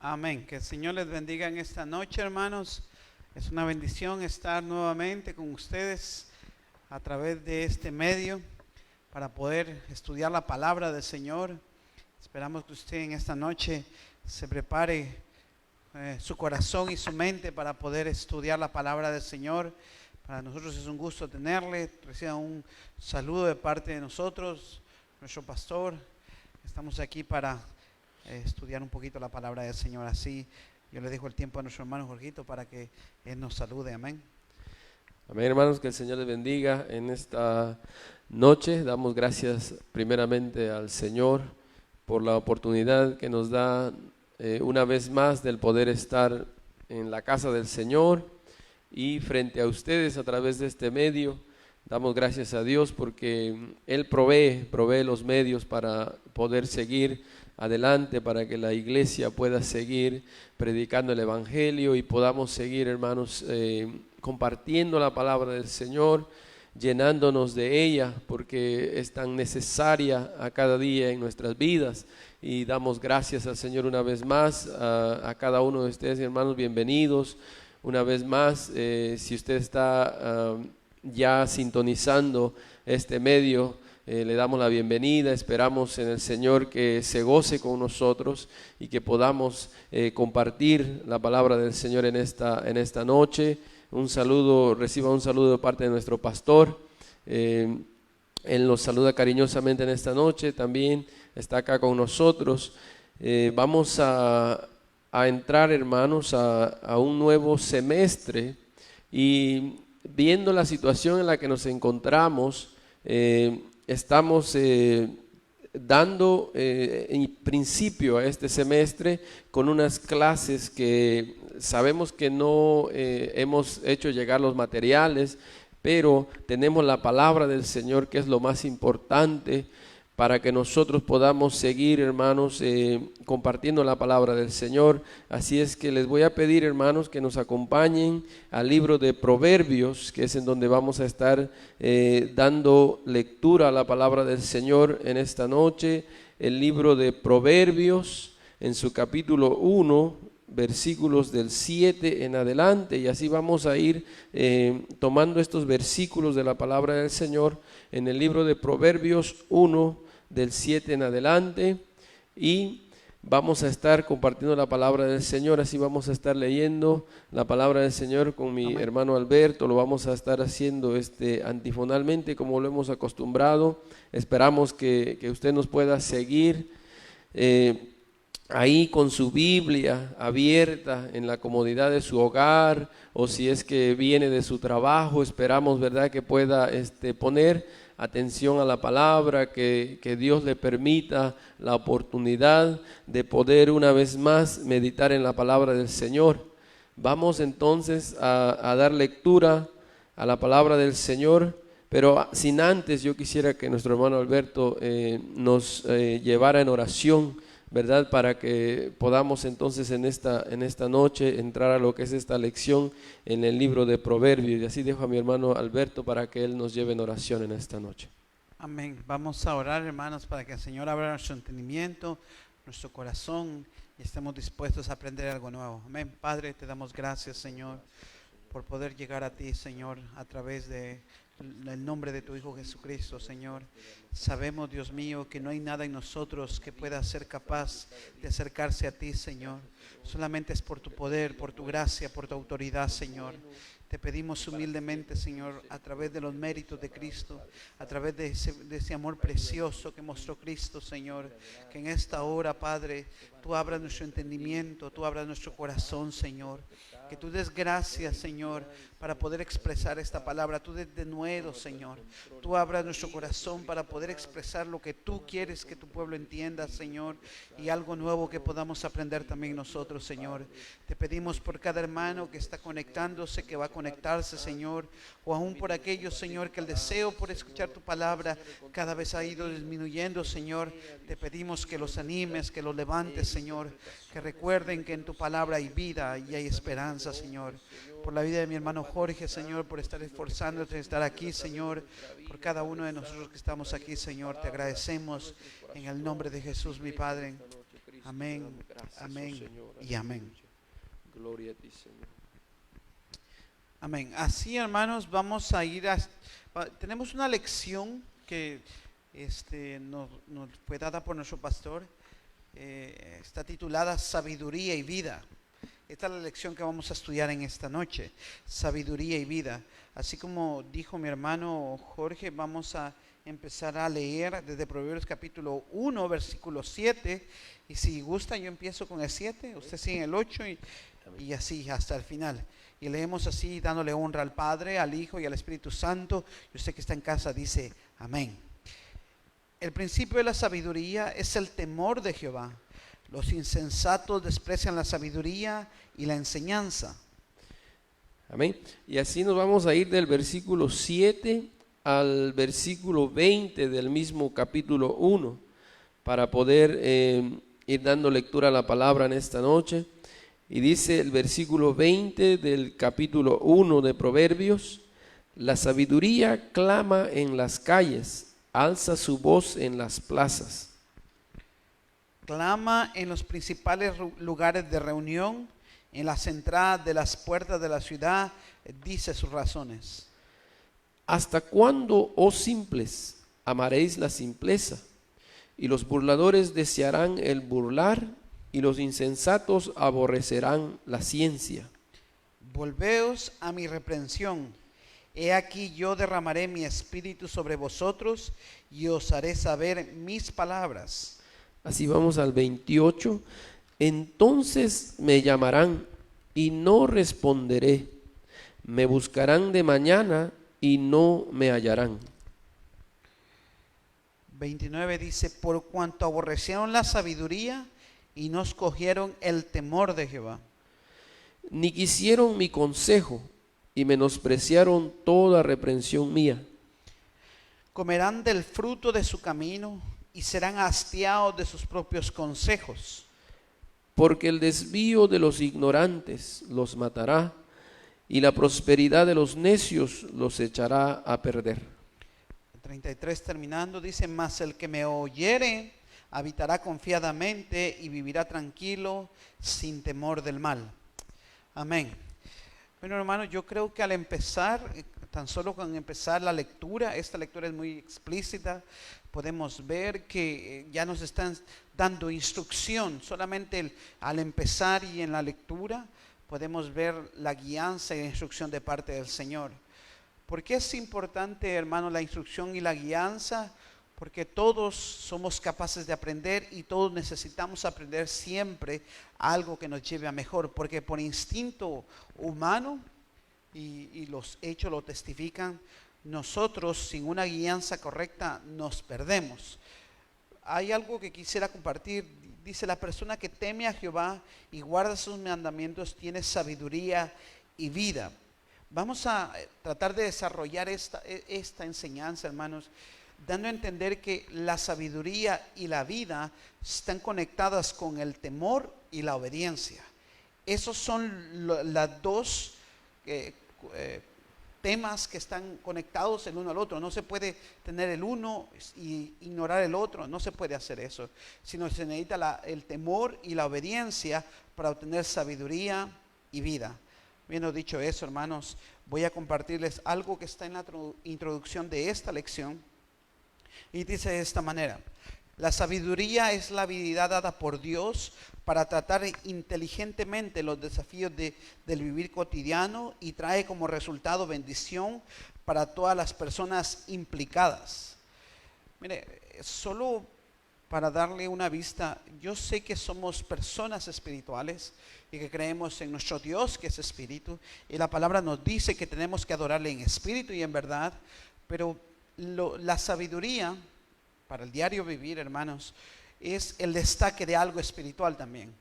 Amén. Que el Señor les bendiga en esta noche, hermanos. Es una bendición estar nuevamente con ustedes a través de este medio para poder estudiar la palabra del Señor. Esperamos que usted en esta noche se prepare su corazón y su mente para poder estudiar la palabra del Señor. Para nosotros es un gusto tenerle. Reciba un saludo de parte de nosotros, nuestro pastor. Estamos aquí para estudiar un poquito la palabra del Señor. Así yo le dejo el tiempo a nuestro hermano Jorgito para que él nos salude. Amén. Amén, hermanos, que el Señor les bendiga en esta noche. Damos gracias primeramente al Señor por la oportunidad que nos da una vez más del poder estar en la casa del Señor y frente a ustedes a través de este medio. Damos gracias a Dios porque Él provee los medios para poder seguir adelante, para que la iglesia pueda seguir predicando el Evangelio y podamos seguir, hermanos, compartiendo la palabra del Señor, llenándonos de ella, porque es tan necesaria a cada día en nuestras vidas. Y damos gracias al Señor una vez más, a cada uno de ustedes, hermanos, bienvenidos. Una vez más, si usted está ya sintonizando este medio, le damos la bienvenida. Esperamos en el Señor que se goce con nosotros y que podamos compartir la palabra del Señor en esta noche. Reciba un saludo de parte de nuestro pastor. Él nos saluda cariñosamente en esta noche, también está acá con nosotros. Vamos a entrar, hermanos, a un nuevo semestre, y viendo la situación en la que nos encontramos, estamos dando principio a este semestre con unas clases que sabemos que no hemos hecho llegar los materiales, pero tenemos la palabra del Señor, que es lo más importante para que nosotros podamos seguir, hermanos, compartiendo la palabra del Señor. Así es que les voy a pedir, hermanos, que nos acompañen al libro de Proverbios, que es en donde vamos a estar dando lectura a la palabra del Señor en esta noche. El libro de Proverbios, en su capítulo 1, versículos del 7 en adelante, y así vamos a ir tomando estos versículos de la palabra del Señor en el libro de Proverbios 1, del 7 en adelante, y vamos a estar compartiendo la palabra del Señor. Así vamos a estar leyendo la palabra del Señor con mi hermano Alberto. Lo vamos a estar haciendo antifonalmente, como lo hemos acostumbrado. Esperamos que usted nos pueda seguir ahí con su Biblia abierta en la comodidad de su hogar, o si es que viene de su trabajo. Esperamos, ¿verdad?, que pueda poner atención a la palabra, que Dios le permita la oportunidad de poder una vez más meditar en la palabra del Señor. Vamos entonces a dar lectura a la palabra del Señor, pero sin antes yo quisiera que nuestro hermano Alberto nos llevara en oración, ¿verdad?, para que podamos entonces en esta noche entrar a lo que es esta lección en el libro de Proverbios. Y así dejo a mi hermano Alberto para que él nos lleve en oración en esta noche. Amén. Vamos a orar, hermanos, para que el Señor abra nuestro entendimiento, nuestro corazón, y estemos dispuestos a aprender algo nuevo. Amén. Padre, te damos gracias, Señor, por poder llegar a ti, Señor, a través de el nombre de tu Hijo Jesucristo, Señor. Sabemos, Dios mío, que no hay nada en nosotros que pueda ser capaz de acercarse a ti, Señor. Solamente es por tu poder, por tu gracia, por tu autoridad, Señor. Te pedimos humildemente, Señor, a través de los méritos de Cristo, a través de ese amor precioso que mostró Cristo, Señor, que en esta hora, Padre, tú abras nuestro entendimiento, tú abras nuestro corazón, Señor. Que tú des gracias, Señor, para poder expresar esta palabra. Tú des de nuevo, Señor. Tú abras nuestro corazón para poder expresar lo que tú quieres que tu pueblo entienda, Señor, y algo nuevo que podamos aprender también nosotros, Señor. Te pedimos por cada hermano que está conectándose, que va a conectarse, Señor, o aún por aquellos, Señor, que el deseo por escuchar tu palabra cada vez ha ido disminuyendo, Señor. Te pedimos que los animes, que los levantes, Señor, que recuerden que en tu palabra hay vida y hay esperanza, Señor. Por la vida de mi hermano Jorge, Señor, por estar esforzándote en estar aquí, Señor, por cada uno de nosotros que estamos aquí, Señor, te agradecemos en el nombre de Jesús, mi Padre. Amén, Te damos gracias, oh amén Señor. y amén. Aleluya. Gloria a ti, Señor. Amén. Así, hermanos, vamos a ir tenemos una lección que nos fue dada por nuestro pastor. Está titulada Sabiduría y Vida. Esta es la lección que vamos a estudiar en esta noche, sabiduría y vida. Así como dijo mi hermano Jorge, vamos a empezar a leer desde Proverbios capítulo 1, versículo 7. Y si gusta, yo empiezo con el 7, usted sigue en el 8 y así hasta el final. Y leemos así, dándole honra al Padre, al Hijo y al Espíritu Santo. Y usted que está en casa dice, amén. El principio de la sabiduría es el temor de Jehová. Los insensatos desprecian la sabiduría y la enseñanza. Amén. Y así nos vamos a ir del versículo 7 al versículo 20 del mismo capítulo 1 para poder ir dando lectura a la palabra en esta noche. Y dice el versículo 20 del capítulo 1 de Proverbios: la sabiduría clama en las calles, alza su voz en las plazas. Clama en los principales lugares de reunión, en las entradas de las puertas de la ciudad, dice sus razones. ¿Hasta cuándo, oh simples, amaréis la simpleza? Y los burladores desearán el burlar, y los insensatos aborrecerán la ciencia. Volveos a mi reprensión. He aquí yo derramaré mi espíritu sobre vosotros y os haré saber mis palabras. Así vamos al 28. Entonces me llamarán y no responderé. Me buscarán de mañana y no me hallarán. 29 dice, por cuanto aborrecieron la sabiduría y no escogieron el temor de Jehová. Ni quisieron mi consejo y menospreciaron toda reprensión mía. Comerán del fruto de su camino y serán hastiados de sus propios consejos. Porque el desvío de los ignorantes los matará, y la prosperidad de los necios los echará a perder. 33 terminando dice, mas el que me oyere habitará confiadamente y vivirá tranquilo sin temor del mal. Amén. Bueno, hermano, yo creo que al empezar, tan solo con empezar la lectura, esta lectura es muy explícita, podemos ver que ya nos están dando instrucción. Solamente al empezar y en la lectura podemos ver la guianza y la instrucción de parte del Señor. ¿Por qué es importante, hermano, la instrucción y la guianza? Porque todos somos capaces de aprender y todos necesitamos aprender siempre algo que nos lleve a mejor. Porque por instinto humano, y los hechos lo testifican, nosotros sin una guianza correcta nos perdemos. Hay algo que quisiera compartir. Dice, la persona que teme a Jehová y guarda sus mandamientos tiene sabiduría y vida. Vamos a tratar de desarrollar esta enseñanza, hermanos, dando a entender que la sabiduría y la vida están conectadas con el temor y la obediencia. Esos son las dos temas que están conectados el uno al otro. No se puede tener el uno y ignorar el otro, no se puede hacer eso, sino se necesita el temor y la obediencia para obtener sabiduría y vida. Habiendo dicho eso, hermanos, voy a compartirles algo que está en la introducción de esta lección y dice de esta manera: la sabiduría es la habilidad dada por Dios para tratar inteligentemente los desafíos del vivir cotidiano y trae como resultado bendición para todas las personas implicadas. Mire, solo para darle una vista, yo sé que somos personas espirituales y que creemos en nuestro Dios que es espíritu, y la palabra nos dice que tenemos que adorarle en espíritu y en verdad, pero la sabiduría para el diario vivir, hermanos, es el destaque de algo espiritual también,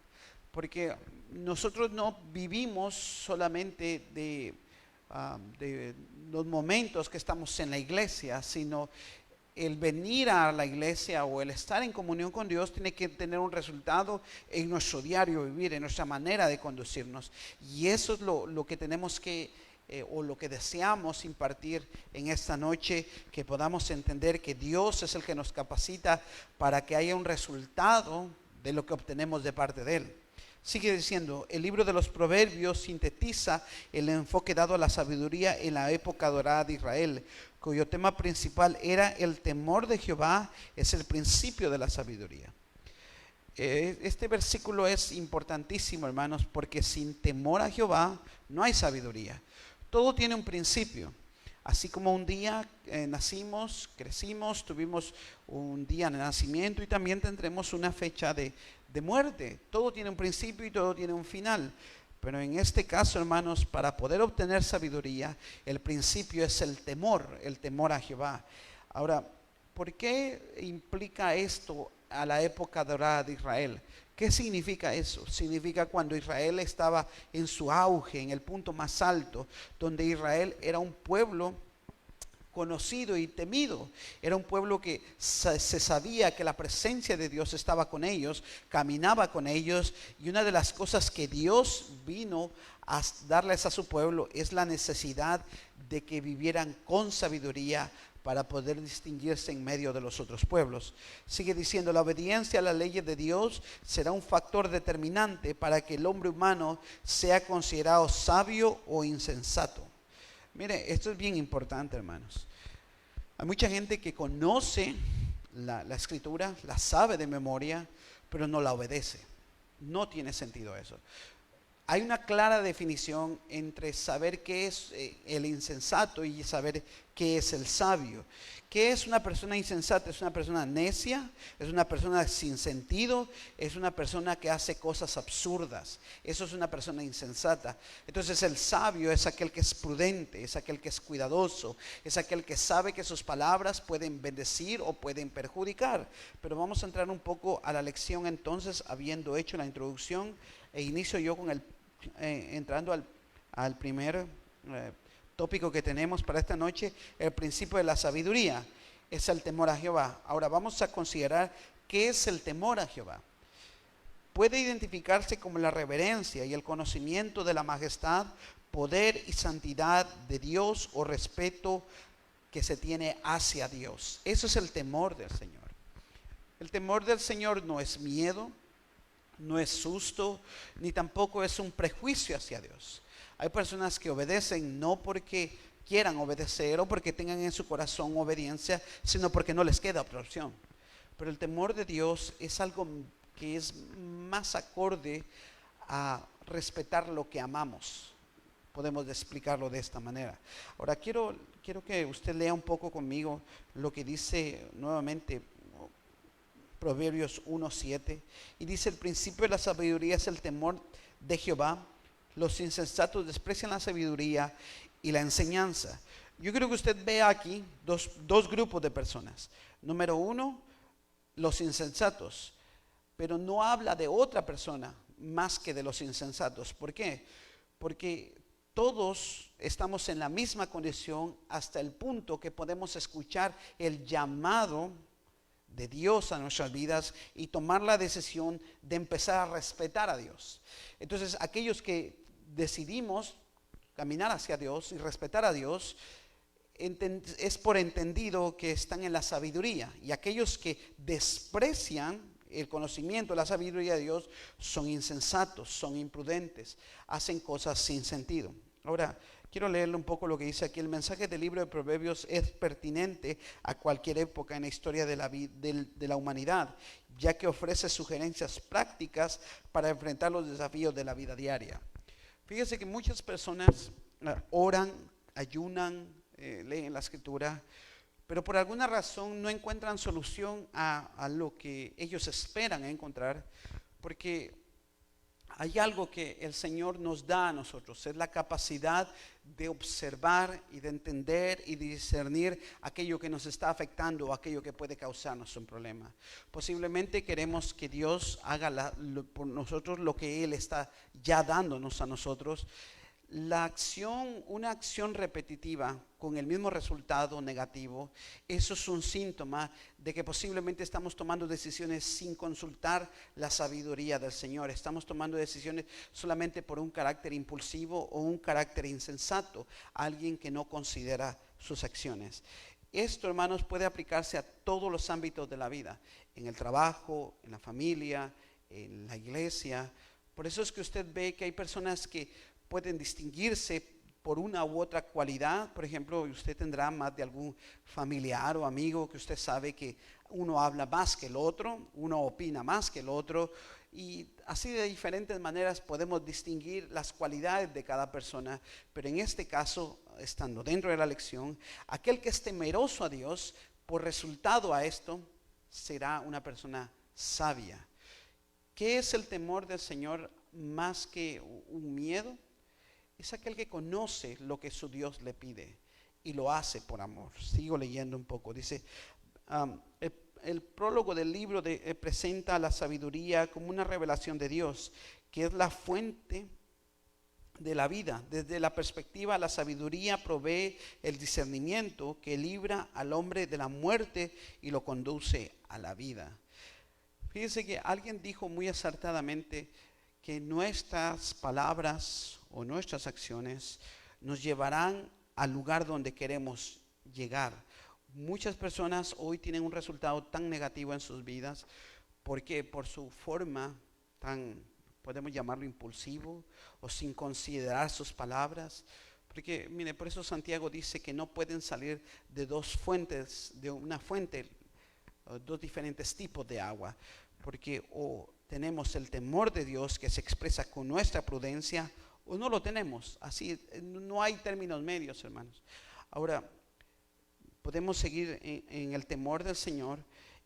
porque nosotros no vivimos solamente de los momentos que estamos en la iglesia, sino el venir a la iglesia o el estar en comunión con Dios tiene que tener un resultado en nuestro diario vivir, en nuestra manera de conducirnos, y eso es lo que tenemos que o lo que deseamos impartir en esta noche, que podamos entender que Dios es el que nos capacita para que haya un resultado de lo que obtenemos de parte de Él. Sigue diciendo, el libro de los Proverbios sintetiza el enfoque dado a la sabiduría en la época dorada de Israel, cuyo tema principal era el temor de Jehová, es el principio de la sabiduría. Este versículo es importantísimo, hermanos, porque sin temor a Jehová no hay sabiduría. Todo tiene un principio. Así como un día nacimos, crecimos, tuvimos un día de nacimiento y también tendremos una fecha de muerte. Todo tiene un principio y todo tiene un final. Pero en este caso, hermanos, para poder obtener sabiduría, el principio es el temor a Jehová. Ahora, ¿por qué implica esto a la época dorada de Israel? ¿Qué significa eso? Significa cuando Israel estaba en su auge, en el punto más alto, donde Israel era un pueblo conocido y temido. Era un pueblo que se sabía que la presencia de Dios estaba con ellos, caminaba con ellos, y una de las cosas que Dios vino a darles a su pueblo es la necesidad de que vivieran con sabiduría para poder distinguirse en medio de los otros pueblos. Sigue diciendo, la obediencia a las leyes de Dios será un factor determinante para que el hombre humano sea considerado sabio o insensato. Mire, esto es bien importante, hermanos. Hay mucha gente que conoce la escritura, la sabe de memoria, pero no la obedece. No tiene sentido eso. Hay una clara definición entre saber qué es el insensato y saber qué es el sabio. ¿Qué es una persona insensata? Es una persona necia, es una persona sin sentido, es una persona que hace cosas absurdas. Eso es una persona insensata. Entonces el sabio es aquel que es prudente, es aquel que es cuidadoso, es aquel que sabe que sus palabras pueden bendecir o pueden perjudicar. Pero vamos a entrar un poco a la lección entonces, habiendo hecho la introducción, e inicio yo con entrando al primer tópico que tenemos para esta noche, el principio de la sabiduría, es el temor a Jehová. Ahora vamos a considerar qué es el temor a Jehová. Puede identificarse como la reverencia y el conocimiento de la majestad, poder y santidad de Dios o respeto que se tiene hacia Dios. Eso es el temor del Señor. El temor del Señor no es miedo, no es susto, ni tampoco es un prejuicio hacia Dios. Hay personas que obedecen no porque quieran obedecer o porque tengan en su corazón obediencia, sino porque no les queda otra opción. Pero el temor de Dios es algo que es más acorde a respetar lo que amamos. Podemos explicarlo de esta manera. Ahora quiero que usted lea un poco conmigo lo que dice nuevamente Proverbios 1:7, y dice: el principio de la sabiduría es el temor de Jehová. Los insensatos desprecian la sabiduría y la enseñanza. Yo creo que usted vea aquí dos grupos de personas. Número uno, los insensatos, pero no habla de otra persona más que de los insensatos. ¿Por qué? Porque todos estamos en la misma condición hasta el punto que podemos escuchar el llamado de Dios a nuestras vidas y tomar la decisión de empezar a respetar a Dios. Entonces, aquellos que decidimos caminar hacia Dios y respetar a Dios, es por entendido que están en la sabiduría, y aquellos que desprecian el conocimiento, la sabiduría de Dios, son insensatos, son imprudentes, hacen cosas sin sentido. Ahora, quiero leerle un poco lo que dice aquí. El mensaje del libro de Proverbios es pertinente a cualquier época en la historia de la humanidad, ya que ofrece sugerencias prácticas para enfrentar los desafíos de la vida diaria. Fíjese que muchas personas oran, ayunan, leen la escritura, pero por alguna razón no encuentran solución a lo que ellos esperan encontrar, porque hay algo que el Señor nos da a nosotros, es la capacidad de observar y de entender y de discernir aquello que nos está afectando o aquello que puede causarnos un problema. Posiblemente queremos que Dios haga por nosotros lo que Él está ya dándonos a nosotros. Una acción repetitiva con el mismo resultado negativo, eso es un síntoma de que posiblemente estamos tomando decisiones sin consultar la sabiduría del Señor. Estamos tomando decisiones solamente por un carácter impulsivo o un carácter insensato, alguien que no considera sus acciones. Esto, hermanos, puede aplicarse a todos los ámbitos de la vida, en el trabajo, en la familia, en la iglesia. Por eso es que usted ve que hay personas que pueden distinguirse por una u otra cualidad. Por ejemplo, usted tendrá más de algún familiar o amigo que usted sabe que uno habla más que el otro, uno opina más que el otro, y así de diferentes maneras podemos distinguir las cualidades de cada persona. Pero en este caso, estando dentro de la lección, aquel que es temeroso a Dios, por resultado a esto, será una persona sabia. ¿Qué es el temor del Señor más que un miedo? Es aquel que conoce lo que su Dios le pide y lo hace por amor. Sigo leyendo un poco. Dice, el prólogo del libro presenta la sabiduría como una revelación de Dios, que es la fuente de la vida. Desde la perspectiva, la sabiduría provee el discernimiento que libra al hombre de la muerte y lo conduce a la vida. Fíjense que alguien dijo muy acertadamente que nuestras palabras o nuestras acciones nos llevarán al lugar donde queremos llegar. Muchas personas hoy tienen un resultado tan negativo en sus vidas porque por su forma tan, podemos llamarlo impulsivo, o sin considerar sus palabras. Porque mire, por eso Santiago dice que no pueden salir de dos fuentes, de una fuente, dos diferentes tipos de agua, porque o tenemos el temor de Dios que se expresa con nuestra prudencia, o no lo tenemos. Así no hay términos medios, hermanos. Ahora, podemos seguir en el temor del Señor,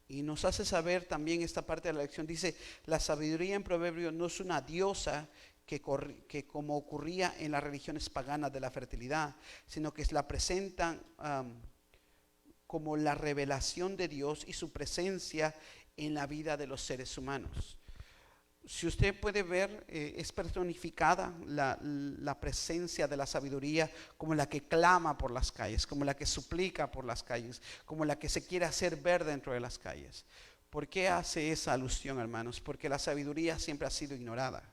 y nos hace saber también esta parte de la lección. Dice, la sabiduría en Proverbios no es una diosa que como ocurría en las religiones paganas de la fertilidad, sino que la presentan como la revelación de Dios y su presencia en la vida de los seres humanos. Si usted puede ver, es personificada la presencia de la sabiduría como la que clama por las calles, como la que suplica por las calles, como la que se quiere hacer ver dentro de las calles. ¿Por qué hace esa alusión, hermanos? Porque la sabiduría siempre ha sido ignorada.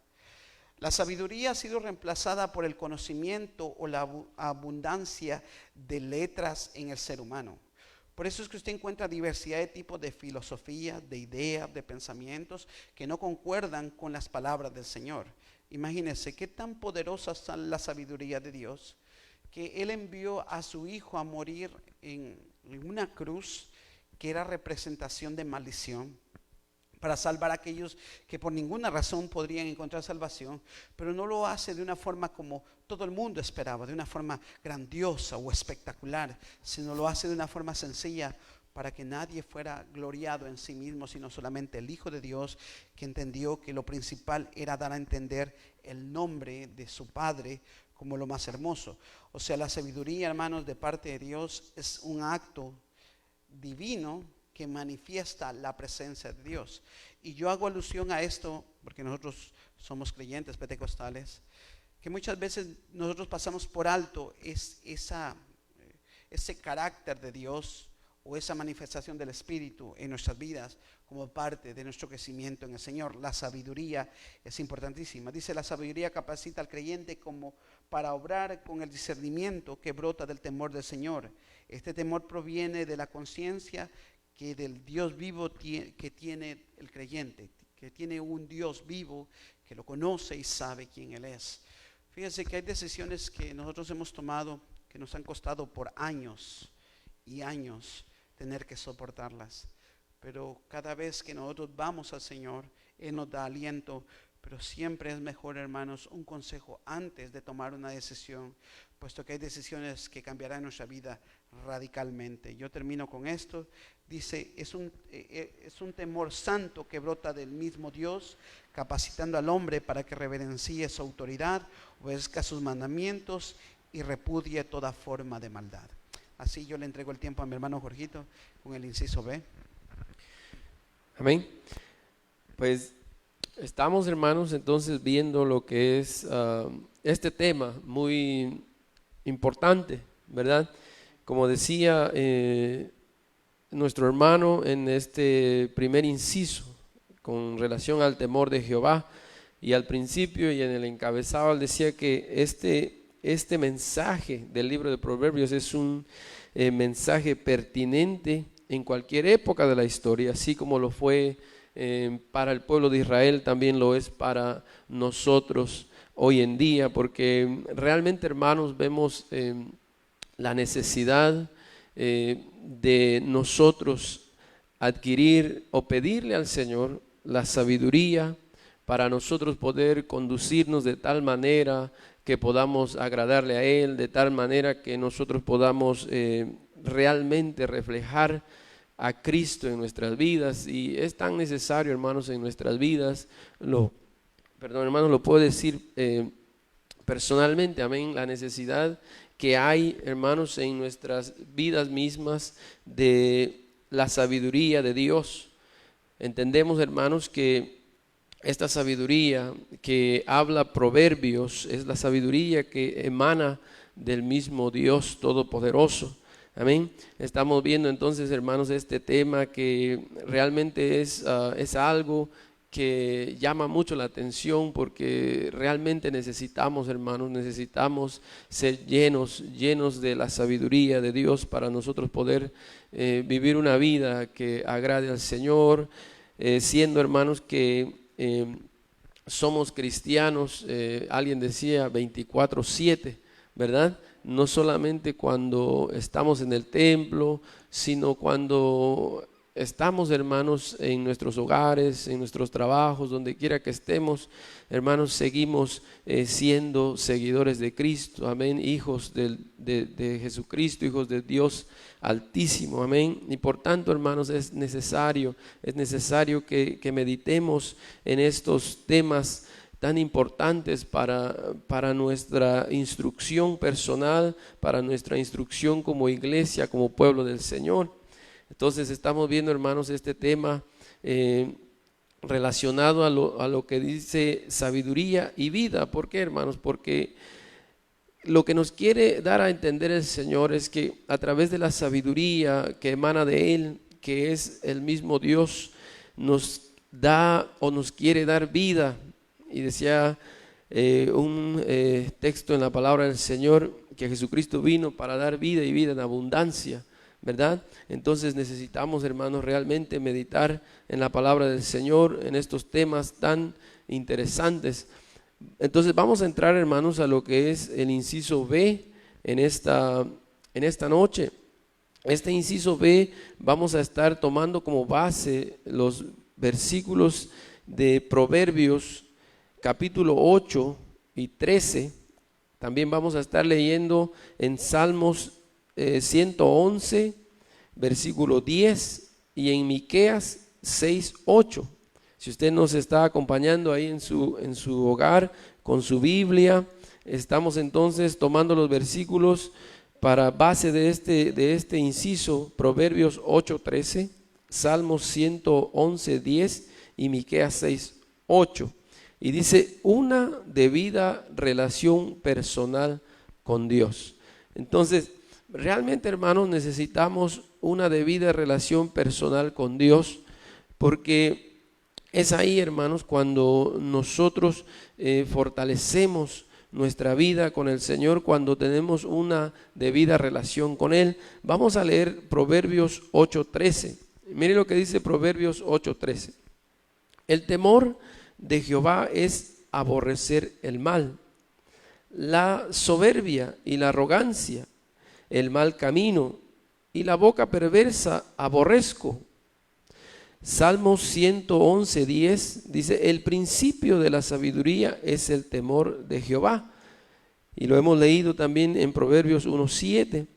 La sabiduría ha sido reemplazada por el conocimiento o la abundancia de letras en el ser humano. Por eso es que usted encuentra diversidad de tipos de filosofía, de ideas, de pensamientos que no concuerdan con las palabras del Señor. Imagínense qué tan poderosa es la sabiduría de Dios, que Él envió a su Hijo a morir en una cruz que era representación de maldición, para salvar a aquellos que por ninguna razón podrían encontrar salvación, pero no lo hace de una forma como todo el mundo esperaba, de una forma grandiosa o espectacular, sino lo hace de una forma sencilla para que nadie fuera gloriado en sí mismo, sino solamente el Hijo de Dios, que entendió que lo principal era dar a entender el nombre de su Padre como lo más hermoso. O sea, la sabiduría, hermanos, de parte de Dios es un acto divino que manifiesta la presencia de Dios. Y yo hago alusión a esto porque nosotros somos creyentes pentecostales, que muchas veces nosotros pasamos por alto ese carácter de Dios o esa manifestación del Espíritu en nuestras vidas como parte de nuestro crecimiento en el Señor. La sabiduría es importantísima. Dice, la sabiduría capacita al creyente como para obrar con el discernimiento que brota del temor del Señor. Este temor proviene de la conciencia que del Dios vivo que tiene el creyente, que tiene un Dios vivo que lo conoce y sabe quién Él es. Fíjense que hay decisiones que nosotros hemos tomado que nos han costado por años y años tener que soportarlas, pero cada vez que nosotros vamos al Señor, Él nos da aliento. Pero siempre es mejor, hermanos, un consejo antes de tomar una decisión, puesto que hay decisiones que cambiarán nuestra vida radicalmente. Yo termino con esto. Dice, es un temor santo que brota del mismo Dios, capacitando al hombre para que reverencie su autoridad, obedezca sus mandamientos y repudie toda forma de maldad. Así yo le entrego el tiempo a mi hermano Jorgito con el inciso B. Amén. Pues estamos, hermanos, entonces viendo lo que es este tema muy importante, ¿verdad? Como decía nuestro hermano en este primer inciso con relación al temor de Jehová, y al principio y en el encabezado él decía que este mensaje del libro de Proverbios es un mensaje pertinente en cualquier época de la historia, así como lo fue para el pueblo de Israel, también lo es para nosotros hoy en día, porque realmente, hermanos, vemos la necesidad de nosotros adquirir o pedirle al Señor la sabiduría para nosotros poder conducirnos de tal manera que podamos agradarle a Él, de tal manera que nosotros podamos realmente reflejar a Cristo en nuestras vidas. Y es tan necesario, hermanos, en nuestras vidas, hermanos, lo puedo decir personalmente, amén, la necesidad que hay, hermanos, en nuestras vidas mismas de la sabiduría de Dios. Entendemos, hermanos, que esta sabiduría que habla Proverbios es la sabiduría que emana del mismo Dios Todopoderoso. Amén. Estamos viendo entonces, hermanos, este tema que realmente es algo que llama mucho la atención, porque realmente necesitamos, hermanos, necesitamos ser llenos de la sabiduría de Dios para nosotros poder vivir una vida que agrade al Señor, siendo, hermanos, que somos cristianos, alguien decía 24/7, ¿verdad? No solamente cuando estamos en el templo, sino cuando estamos, hermanos, en nuestros hogares, en nuestros trabajos, donde quiera que estemos, hermanos, seguimos siendo seguidores de Cristo, amén, hijos de Jesucristo, hijos de Dios Altísimo, amén. Y por tanto, hermanos, es necesario que meditemos en estos temas tan importantes para nuestra instrucción personal, para nuestra instrucción como iglesia, como pueblo del Señor. Entonces estamos viendo, hermanos, este tema relacionado a lo que dice sabiduría y vida. ¿Por qué, hermanos? Porque lo que nos quiere dar a entender el Señor es que a través de la sabiduría que emana de Él, que es el mismo Dios, nos da o nos quiere dar vida. Y decía un texto en la palabra del Señor que Jesucristo vino para dar vida y vida en abundancia, ¿verdad? Entonces necesitamos, hermanos, realmente meditar en la palabra del Señor, en estos temas tan interesantes. Entonces vamos a entrar, hermanos, a lo que es el inciso B en esta noche. Este inciso B vamos a estar tomando como base los versículos de Proverbios capítulo 8 y 13. También vamos a estar leyendo en Salmos 111, versículo 10, y en Miqueas 6:8. Si usted nos está acompañando ahí en su hogar con su Biblia, estamos entonces tomando los versículos para base de este inciso, Proverbios 8:13, Salmos 111:10 y Miqueas 6:8. Y dice, una debida relación personal con Dios. Entonces, realmente, hermanos, necesitamos una debida relación personal con Dios, porque es ahí, hermanos, cuando nosotros fortalecemos nuestra vida con el Señor, cuando tenemos una debida relación con Él. Vamos a leer Proverbios 8:13. Mire lo que dice Proverbios 8:13. El temor de Jehová es aborrecer el mal, la soberbia y la arrogancia, el mal camino y la boca perversa aborrezco. Salmos 111:10 dice, el principio de la sabiduría es el temor de Jehová. Y lo hemos leído también en Proverbios 1:7.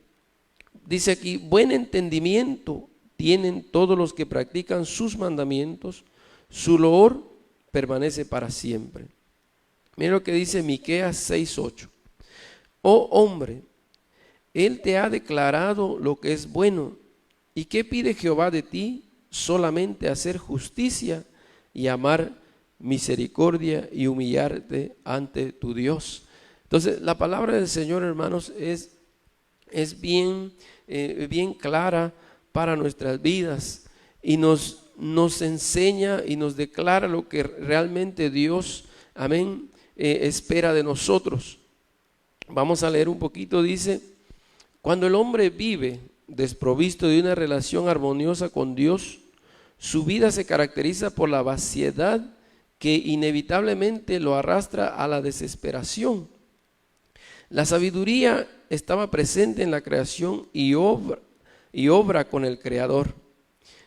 Dice aquí, buen entendimiento tienen todos los que practican sus mandamientos, su loor permanece para siempre. Mira lo que dice Miqueas 6:8. Oh hombre, Él te ha declarado lo que es bueno. ¿Y qué pide Jehová de ti? Solamente hacer justicia y amar misericordia y humillarte ante tu Dios. Entonces, la palabra del Señor, hermanos, es bien clara para nuestras vidas y nos enseña y nos declara lo que realmente Dios, amén, espera de nosotros. Vamos a leer un poquito, dice, cuando el hombre vive desprovisto de una relación armoniosa con Dios, Su vida se caracteriza por la vaciedad que inevitablemente lo arrastra a la desesperación. La sabiduría estaba presente en la creación y obra con el Creador.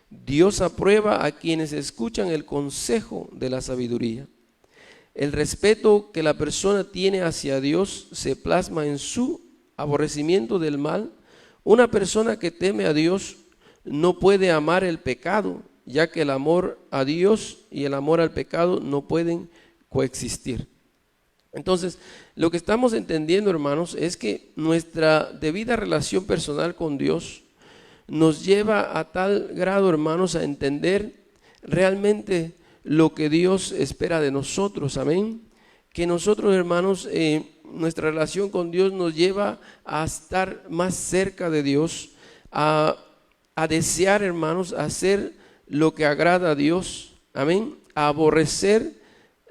Dios aprueba a quienes escuchan el consejo de la sabiduría. El respeto que la persona tiene hacia Dios se plasma en su aborrecimiento del mal. Una persona que teme a Dios no puede amar el pecado, ya que el amor a Dios y el amor al pecado no pueden coexistir. Entonces, lo que estamos entendiendo, hermanos, es que nuestra debida relación personal con Dios nos lleva a tal grado, hermanos, a entender realmente lo que Dios espera de nosotros, amén. Que nosotros, hermanos, nuestra relación con Dios nos lleva a estar más cerca de Dios, a desear, hermanos, a hacer lo que agrada a Dios, amén, a aborrecer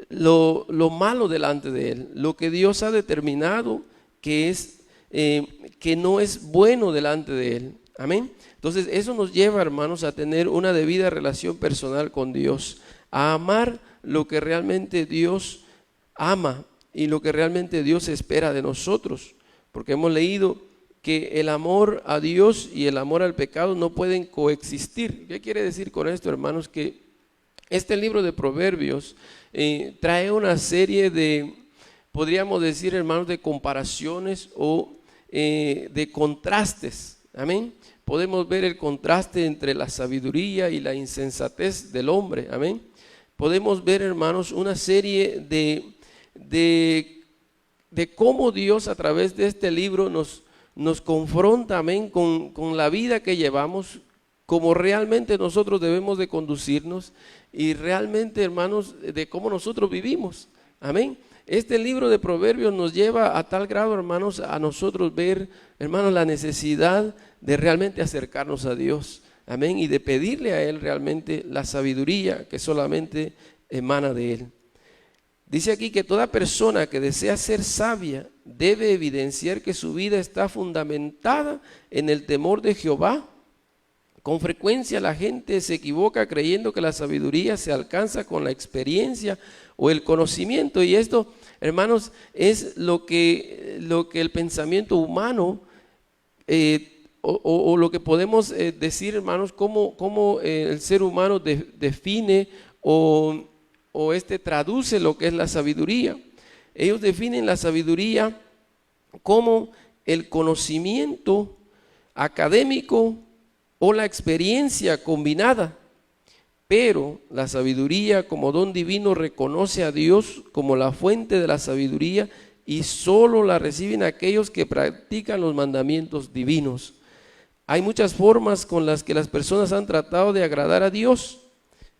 lo malo delante de Él, lo que Dios ha determinado que no es bueno delante de Él, amén. Entonces eso nos lleva, hermanos, a tener una debida relación personal con Dios, a amar lo que realmente Dios ama y lo que realmente Dios espera de nosotros, porque hemos leído que el amor a Dios y el amor al pecado no pueden coexistir. ¿Qué quiere decir con esto, hermanos? Que este libro de Proverbios trae una serie de, podríamos decir, hermanos, de comparaciones o de contrastes, amén. Podemos ver el contraste entre la sabiduría y la insensatez del hombre, amén. Podemos ver, hermanos, una serie de cómo Dios a través de este libro nos confronta, amén, con la vida que llevamos, cómo realmente nosotros debemos de conducirnos y realmente, hermanos, de cómo nosotros vivimos, amén. Este libro de Proverbios nos lleva a tal grado, hermanos, a nosotros ver, hermanos, la necesidad de realmente acercarnos a Dios, amén, y de pedirle a Él realmente la sabiduría que solamente emana de Él. Dice aquí que toda persona que desea ser sabia debe evidenciar que su vida está fundamentada en el temor de Jehová. Con frecuencia la gente se equivoca creyendo que la sabiduría se alcanza con la experiencia o el conocimiento, y esto, hermanos, es lo que el pensamiento humano o lo que podemos decir, hermanos, cómo el ser humano define o traduce lo que es la sabiduría. Ellos definen la sabiduría como el conocimiento académico o la experiencia combinada, pero la sabiduría como don divino reconoce a Dios como la fuente de la sabiduría y solo la reciben aquellos que practican los mandamientos divinos. Hay muchas formas con las que las personas han tratado de agradar a Dios.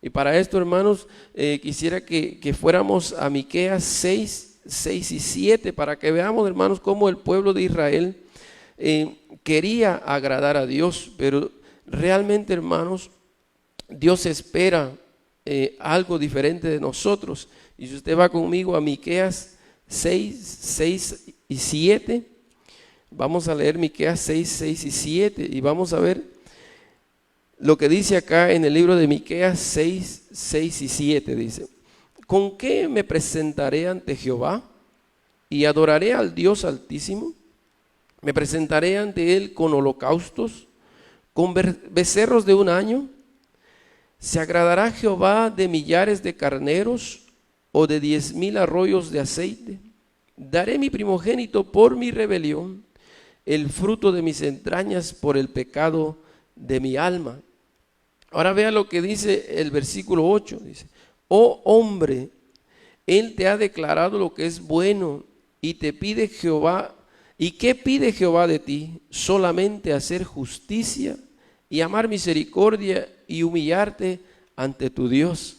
Y para esto, hermanos, quisiera que fuéramos a Miqueas 6 y 7 para que veamos, hermanos, cómo el pueblo de Israel quería agradar a Dios, pero realmente, hermanos, Dios espera algo diferente de nosotros. Y si usted va conmigo a Miqueas 6 y 7, vamos a leer Miqueas 6 y 7 y vamos a ver lo que dice acá en el libro de Miqueas 6 y 7. Dice: ¿con qué me presentaré ante Jehová y adoraré al Dios Altísimo? ¿Me presentaré ante Él con holocaustos, con becerros de un año? ¿Se agradará Jehová de millares de carneros o de 10,000 arroyos de aceite? Daré mi primogénito por mi rebelión, el fruto de mis entrañas por el pecado de mi alma. Ahora vea lo que dice el versículo 8. Dice: oh hombre, Él te ha declarado lo que es bueno y te pide Jehová. ¿Y qué pide Jehová de ti? Solamente hacer justicia y amar misericordia y humillarte ante tu Dios.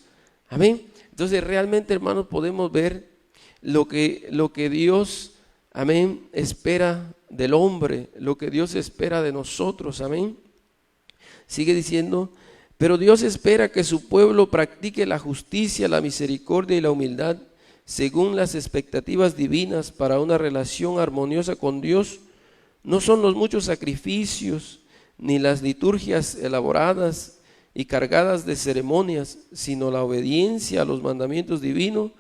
Amén. Entonces realmente, hermanos, podemos ver lo que Dios, amén, espera del hombre, lo que Dios espera de nosotros. Amén. Sigue diciendo: pero Dios espera que su pueblo practique la justicia, la misericordia y la humildad según las expectativas divinas para una relación armoniosa con Dios. No son los muchos sacrificios ni las liturgias elaboradas y cargadas de ceremonias, sino la obediencia a los mandamientos divinos.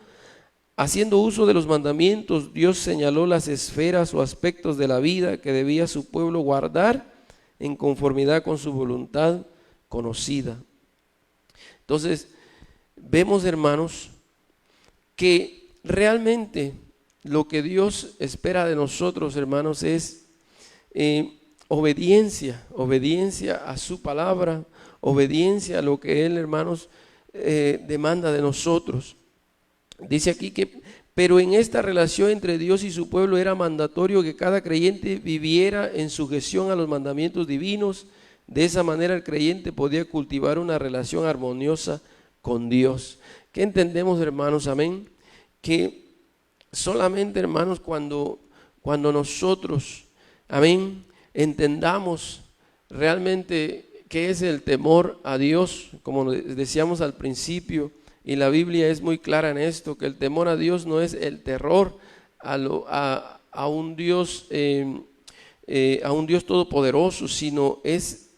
Haciendo uso de los mandamientos, Dios señaló las esferas o aspectos de la vida que debía su pueblo guardar en conformidad con su voluntad conocida. Entonces, vemos, hermanos, que realmente lo que Dios espera de nosotros, hermanos, es obediencia a su palabra, obediencia a lo que Él, hermanos, demanda de nosotros. Dice aquí que, pero en esta relación entre Dios y su pueblo era mandatorio que cada creyente viviera en sujeción a los mandamientos divinos. De esa manera el creyente podía cultivar una relación armoniosa con Dios. ¿Qué entendemos, hermanos? Amén. Que solamente, hermanos, cuando nosotros, amén, entendamos realmente qué es el temor a Dios, como decíamos al principio, y la Biblia es muy clara en esto, que el temor a Dios no es el terror a un Dios todopoderoso, sino es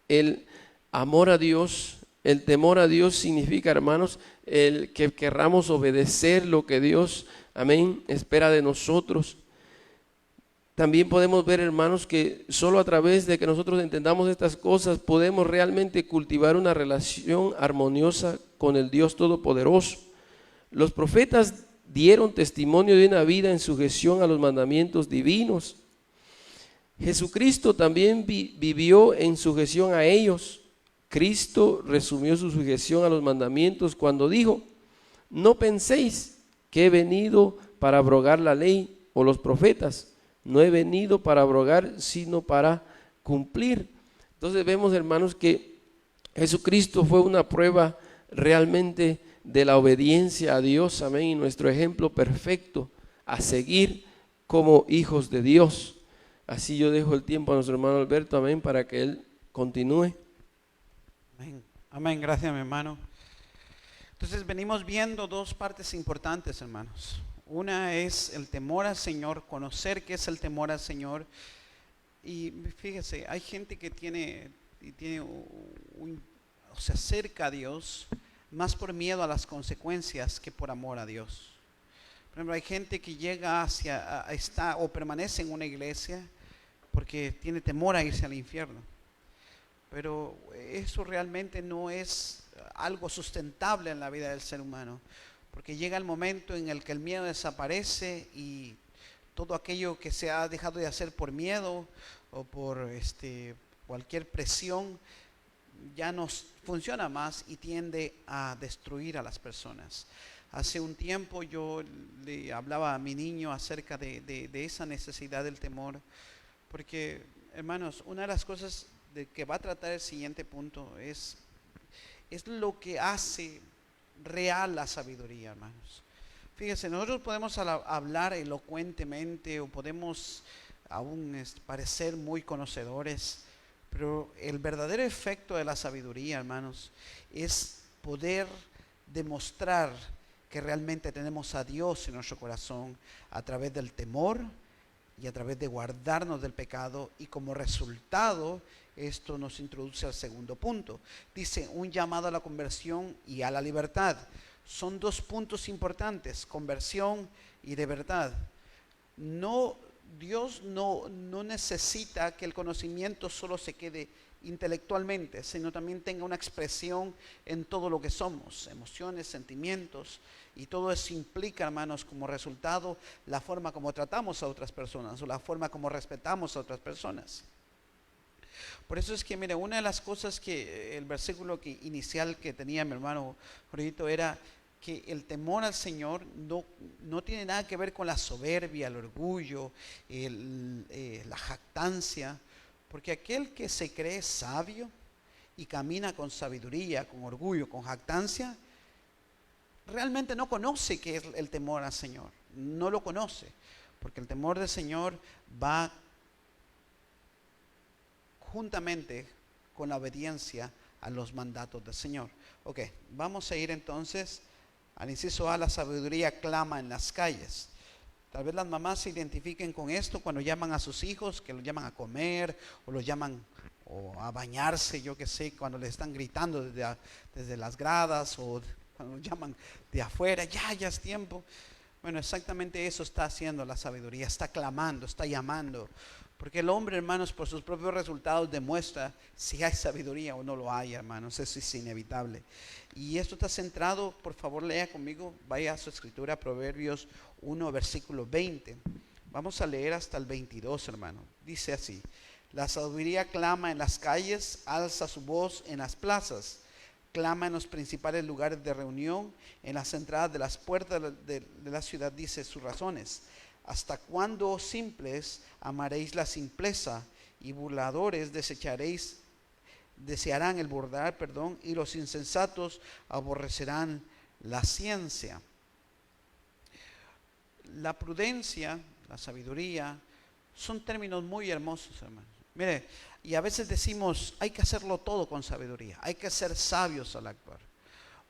el amor a Dios. El temor a Dios significa, hermanos, el que querramos obedecer lo que Dios, amén, espera de nosotros. También podemos ver, hermanos, que solo a través de que nosotros entendamos estas cosas podemos realmente cultivar una relación armoniosa con el Dios Todopoderoso. Los profetas dieron testimonio de una vida en sujeción a los mandamientos divinos. Jesucristo también vivió en sujeción a ellos. Cristo resumió su sujeción a los mandamientos cuando dijo: no penséis que he venido para abrogar la ley o los profetas. No he venido para abrogar, sino para cumplir. Entonces vemos, hermanos, que Jesucristo fue una prueba realmente de la obediencia a Dios, amén, y nuestro ejemplo perfecto a seguir como hijos de Dios. Así yo dejo el tiempo a nuestro hermano Alberto, amén, para que él continúe. Amén. Amén, gracias, mi hermano. Entonces venimos viendo dos partes importantes, hermanos. Una es el temor al Señor, conocer qué es el temor al Señor. Y fíjese, hay gente que se acerca a Dios más por miedo a las consecuencias que por amor a Dios. Por ejemplo, hay gente que llega o permanece en una iglesia porque tiene temor a irse al infierno. Pero eso realmente no es algo sustentable en la vida del ser humano. Porque llega el momento en el que el miedo desaparece y todo aquello que se ha dejado de hacer por miedo o por cualquier presión ya no funciona más y tiende a destruir a las personas. Hace un tiempo yo le hablaba a mi niño acerca de esa necesidad del temor, porque, hermanos, una de las cosas de que va a tratar el siguiente punto es lo que hace real la sabiduría, hermanos. Fíjense, nosotros podemos hablar elocuentemente o podemos aún parecer muy conocedores, pero el verdadero efecto de la sabiduría, hermanos, es poder demostrar que realmente tenemos a Dios en nuestro corazón a través del temor y a través de guardarnos del pecado, y como resultado esto nos introduce al segundo punto. Dice, un llamado a la conversión y a la libertad. Son dos puntos importantes, conversión y libertad. Dios no necesita que el conocimiento solo se quede intelectualmente, sino también tenga una expresión en todo lo que somos, emociones, sentimientos, y todo eso implica, hermanos, como resultado la forma como tratamos a otras personas o la forma como respetamos a otras personas. Por eso es que, mire, una de las cosas que el versículo inicial que tenía mi hermano Jorgito era que el temor al Señor no tiene nada que ver con la soberbia, el orgullo, la jactancia, porque aquel que se cree sabio y camina con sabiduría, con orgullo, con jactancia, realmente no conoce qué es el temor al Señor, no lo conoce, porque el temor del Señor va juntamente con la obediencia a los mandatos del Señor. Ok, vamos a ir entonces al inciso A, la sabiduría clama en las calles. Tal vez las mamás se identifiquen con esto cuando llaman a sus hijos, que los llaman a comer o los llaman o a bañarse, yo qué sé, cuando le están gritando desde las gradas o cuando llaman de afuera, ya es tiempo. Bueno, exactamente eso está haciendo la sabiduría, está clamando, está llamando. Porque el hombre, hermanos, por sus propios resultados demuestra si hay sabiduría o no lo hay, hermanos. Eso es inevitable. Y esto está centrado, por favor, lea conmigo, vaya a su escritura, Proverbios 1, versículo 20. Vamos a leer hasta el 22, hermano. Dice así: la sabiduría clama en las calles, alza su voz en las plazas. Clama en los principales lugares de reunión, en las entradas de las puertas de la ciudad, dice sus razones. ¿Hasta cuándo, oh simples, amaréis la simpleza, y burladores desearán el burlar, y los insensatos aborrecerán la ciencia? La prudencia, la sabiduría, son términos muy hermosos, hermanos. Mire, y a veces decimos, hay que hacerlo todo con sabiduría, hay que ser sabios al actuar.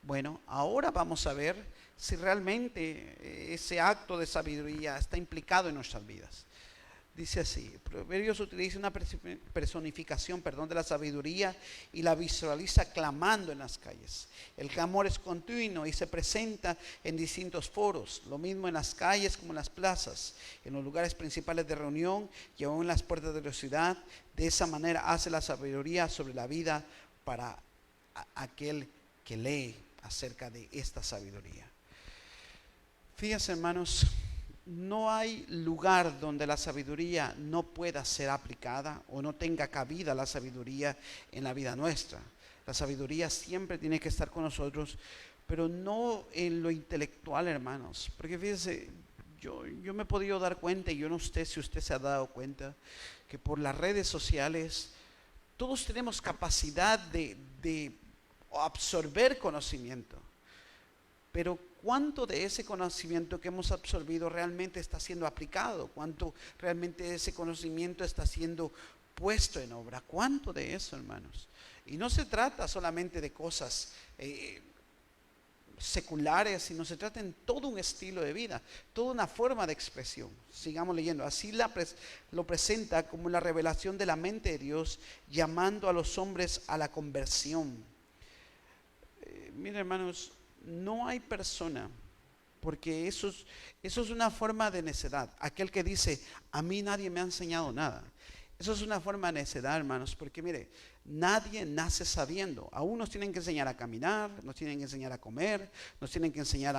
Bueno, ahora vamos a ver si realmente ese acto de sabiduría está implicado en nuestras vidas. Dice así, Proverbios utiliza una personificación, de la sabiduría y la visualiza clamando en las calles. El clamor es continuo y se presenta en distintos foros, lo mismo en las calles como en las plazas, en los lugares principales de reunión y aún en las puertas de la ciudad. De esa manera hace la sabiduría sobre la vida para aquel que lee acerca de esta sabiduría. Fíjense, hermanos, no hay lugar donde la sabiduría no pueda ser aplicada o no tenga cabida la sabiduría en la vida nuestra. La sabiduría siempre tiene que estar con nosotros, pero no en lo intelectual, hermanos. Porque fíjense, yo me he podido dar cuenta, y yo no sé si usted se ha dado cuenta, que por las redes sociales todos tenemos capacidad de absorber conocimiento. Pero ¿cuánto de ese conocimiento que hemos absorbido realmente está siendo aplicado? ¿Cuánto realmente de ese conocimiento está siendo puesto en obra? ¿Cuánto de eso, hermanos? Y no se trata solamente de cosas seculares, sino se trata en todo un estilo de vida, toda una forma de expresión. Sigamos leyendo. Así lo presenta como la revelación de la mente de Dios, llamando a los hombres a la conversión. Miren, hermanos, no hay persona, porque eso es una forma de necedad. Aquel que dice, a mí nadie me ha enseñado nada. Eso es una forma de necedad, hermanos, porque mire, nadie nace sabiendo. Aún nos tienen que enseñar a caminar, nos tienen que enseñar a comer, nos tienen que enseñar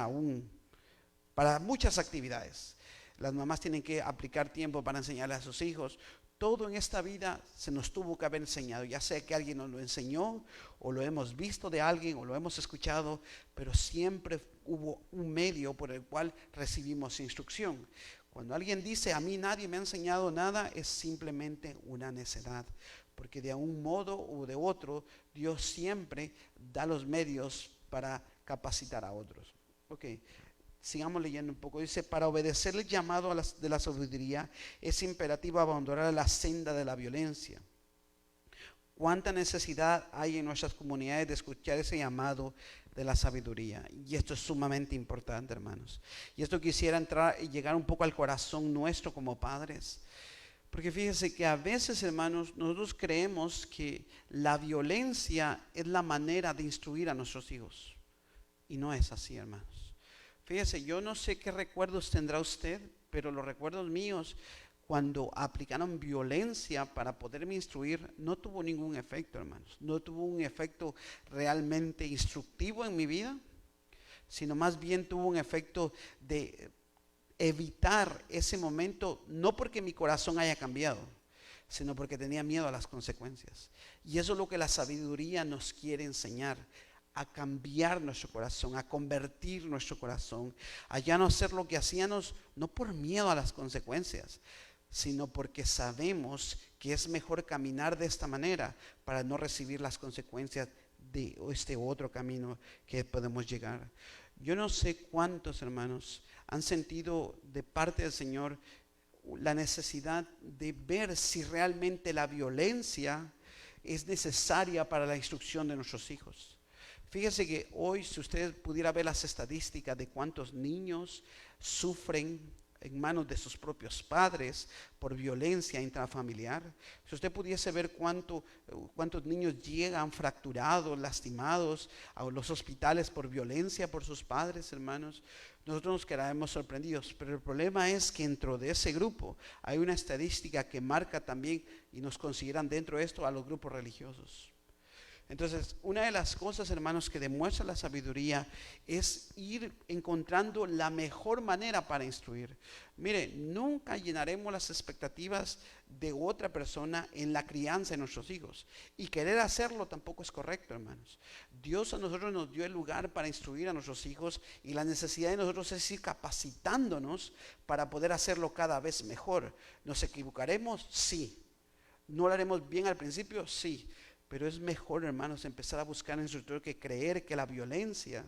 para muchas actividades. Las mamás tienen que aplicar tiempo para enseñarle a sus hijos. Todo en esta vida se nos tuvo que haber enseñado, ya sea que alguien nos lo enseñó, o lo hemos visto de alguien, o lo hemos escuchado, pero siempre hubo un medio por el cual recibimos instrucción. Cuando alguien dice, a mí nadie me ha enseñado nada, es simplemente una necedad, porque de un modo u de otro, Dios siempre da los medios para capacitar a otros. Ok. Sigamos leyendo un poco. Dice, para obedecer el llamado de la sabiduría es imperativo abandonar la senda de la violencia. ¿Cuánta necesidad hay en nuestras comunidades de escuchar ese llamado de la sabiduría? Y esto es sumamente importante, hermanos. Y esto quisiera entrar y llegar un poco al corazón nuestro como padres. Porque fíjense que a veces, hermanos, nosotros creemos que la violencia es la manera de instruir a nuestros hijos. Y no es así, hermanos. Fíjese, yo no sé qué recuerdos tendrá usted, pero los recuerdos míos, cuando aplicaron violencia para poderme instruir, no tuvo ningún efecto, hermanos. No tuvo un efecto realmente instructivo en mi vida, sino más bien tuvo un efecto de evitar ese momento, no porque mi corazón haya cambiado, sino porque tenía miedo a las consecuencias. Y eso es lo que la sabiduría nos quiere enseñar, a cambiar nuestro corazón, a convertir nuestro corazón, a ya no hacer lo que hacíamos, no por miedo a las consecuencias, sino porque sabemos que es mejor caminar de esta manera para no recibir las consecuencias de este otro camino que podemos llegar. Yo no sé cuántos, hermanos, han sentido de parte del Señor la necesidad de ver si realmente la violencia es necesaria para la instrucción de nuestros hijos. Fíjese que hoy, si usted pudiera ver las estadísticas de cuántos niños sufren en manos de sus propios padres por violencia intrafamiliar. Si usted pudiese ver cuántos niños llegan fracturados, lastimados a los hospitales por violencia por sus padres, hermanos, nosotros nos quedaremos sorprendidos. Pero el problema es que dentro de ese grupo hay una estadística que marca también y nos consideran dentro de esto a los grupos religiosos. Entonces, una de las cosas, hermanos, que demuestra la sabiduría es ir encontrando la mejor manera para instruir. Mire, nunca llenaremos las expectativas de otra persona en la crianza de nuestros hijos. Y querer hacerlo tampoco es correcto, hermanos. Dios a nosotros nos dio el lugar para instruir a nuestros hijos y la necesidad de nosotros es ir capacitándonos para poder hacerlo cada vez mejor. ¿Nos equivocaremos? Sí. ¿No lo haremos bien al principio? Sí. Pero es mejor, hermanos, empezar a buscar en nuestro interior que creer que la violencia